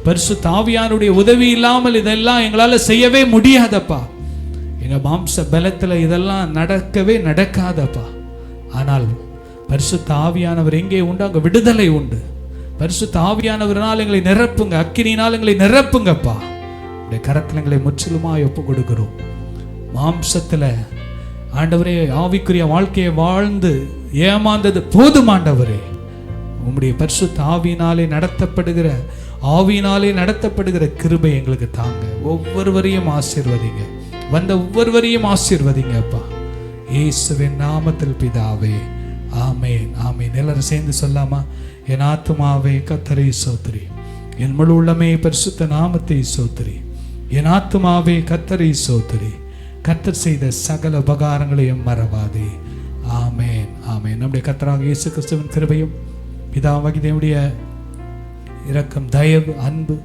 பரிசுத்த ஆவியானுடைய உதவி இல்லாமல் இதெல்லாம் எங்களால் செய்யவே முடியாதப்பா. எங்கள் மாம்ச பலத்தில் இதெல்லாம் நடக்கவே நடக்காதப்பா. ஆனால் பரிசுத்த ஆவியானவர் எங்கே உண்டு, அங்கே விடுதலை உண்டு. பரிசுத்த ஆவியானவரால் எங்களை நிரப்புங்க, அக்கினியினால் எங்களை நிரப்புங்கப்பா. உடைய கரத்தில் எங்களை முற்றிலுமாய் ஒப்பு கொடுக்கிறோம். மாம்சத்தில் ஆண்டவரே ஆவிக்குரிய வாழ்க்கையை வாழ்ந்து ஏமாந்தது போதும் ஆண்டவரே. உம்முடைய பரிசுத்த ஆவியினாலே நடத்தப்படுகிற கிருபை எங்களுக்கு தாங்க. ஒவ்வொருவரையும் ஆசீர்வதிங்க, வந்த ஒவ்வொருவரையும் ஆசீர்வதிங்க அப்பா, இயேசுவின் நாமத்தில் பிதாவே, ஆமேன், ஆமேன். எல்லாரும் சேர்ந்து சொல்லாமா? என் ஆத்துமாவே கர்த்தரை ஸ்தோத்திரி, என் முழு உள்ளமே பரிசுத்த நாமத்தை ஸ்தோத்திரி, என் ஆத்துமாவே கர்த்தரை ஸ்தோத்திரி, கர்த்தர் செய்த சகல உபகாரங்களையும் மறவாதே. ஆமேன், ஆமேன். நம்முடைய கர்த்தராகிய இயேசு கிறிஸ்துவின் கிருபையும் பிதாவாகிய தேவனுடைய இரக்கம், தயவு, அன்பு,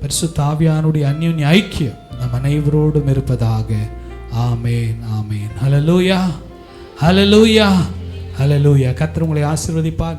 பரிசுத்த ஆவியானுடைய அந்யோன்ய ஐக்கியம் நம் அனைவரோடும் இருப்பதாக. ஆமேன், ஆமேன். ஹல்லேலூயா, ஹல்லேலூயா, ஹல்லேலூயா. கர்த்தர் உங்களை ஆசீர்வதிப்பார்.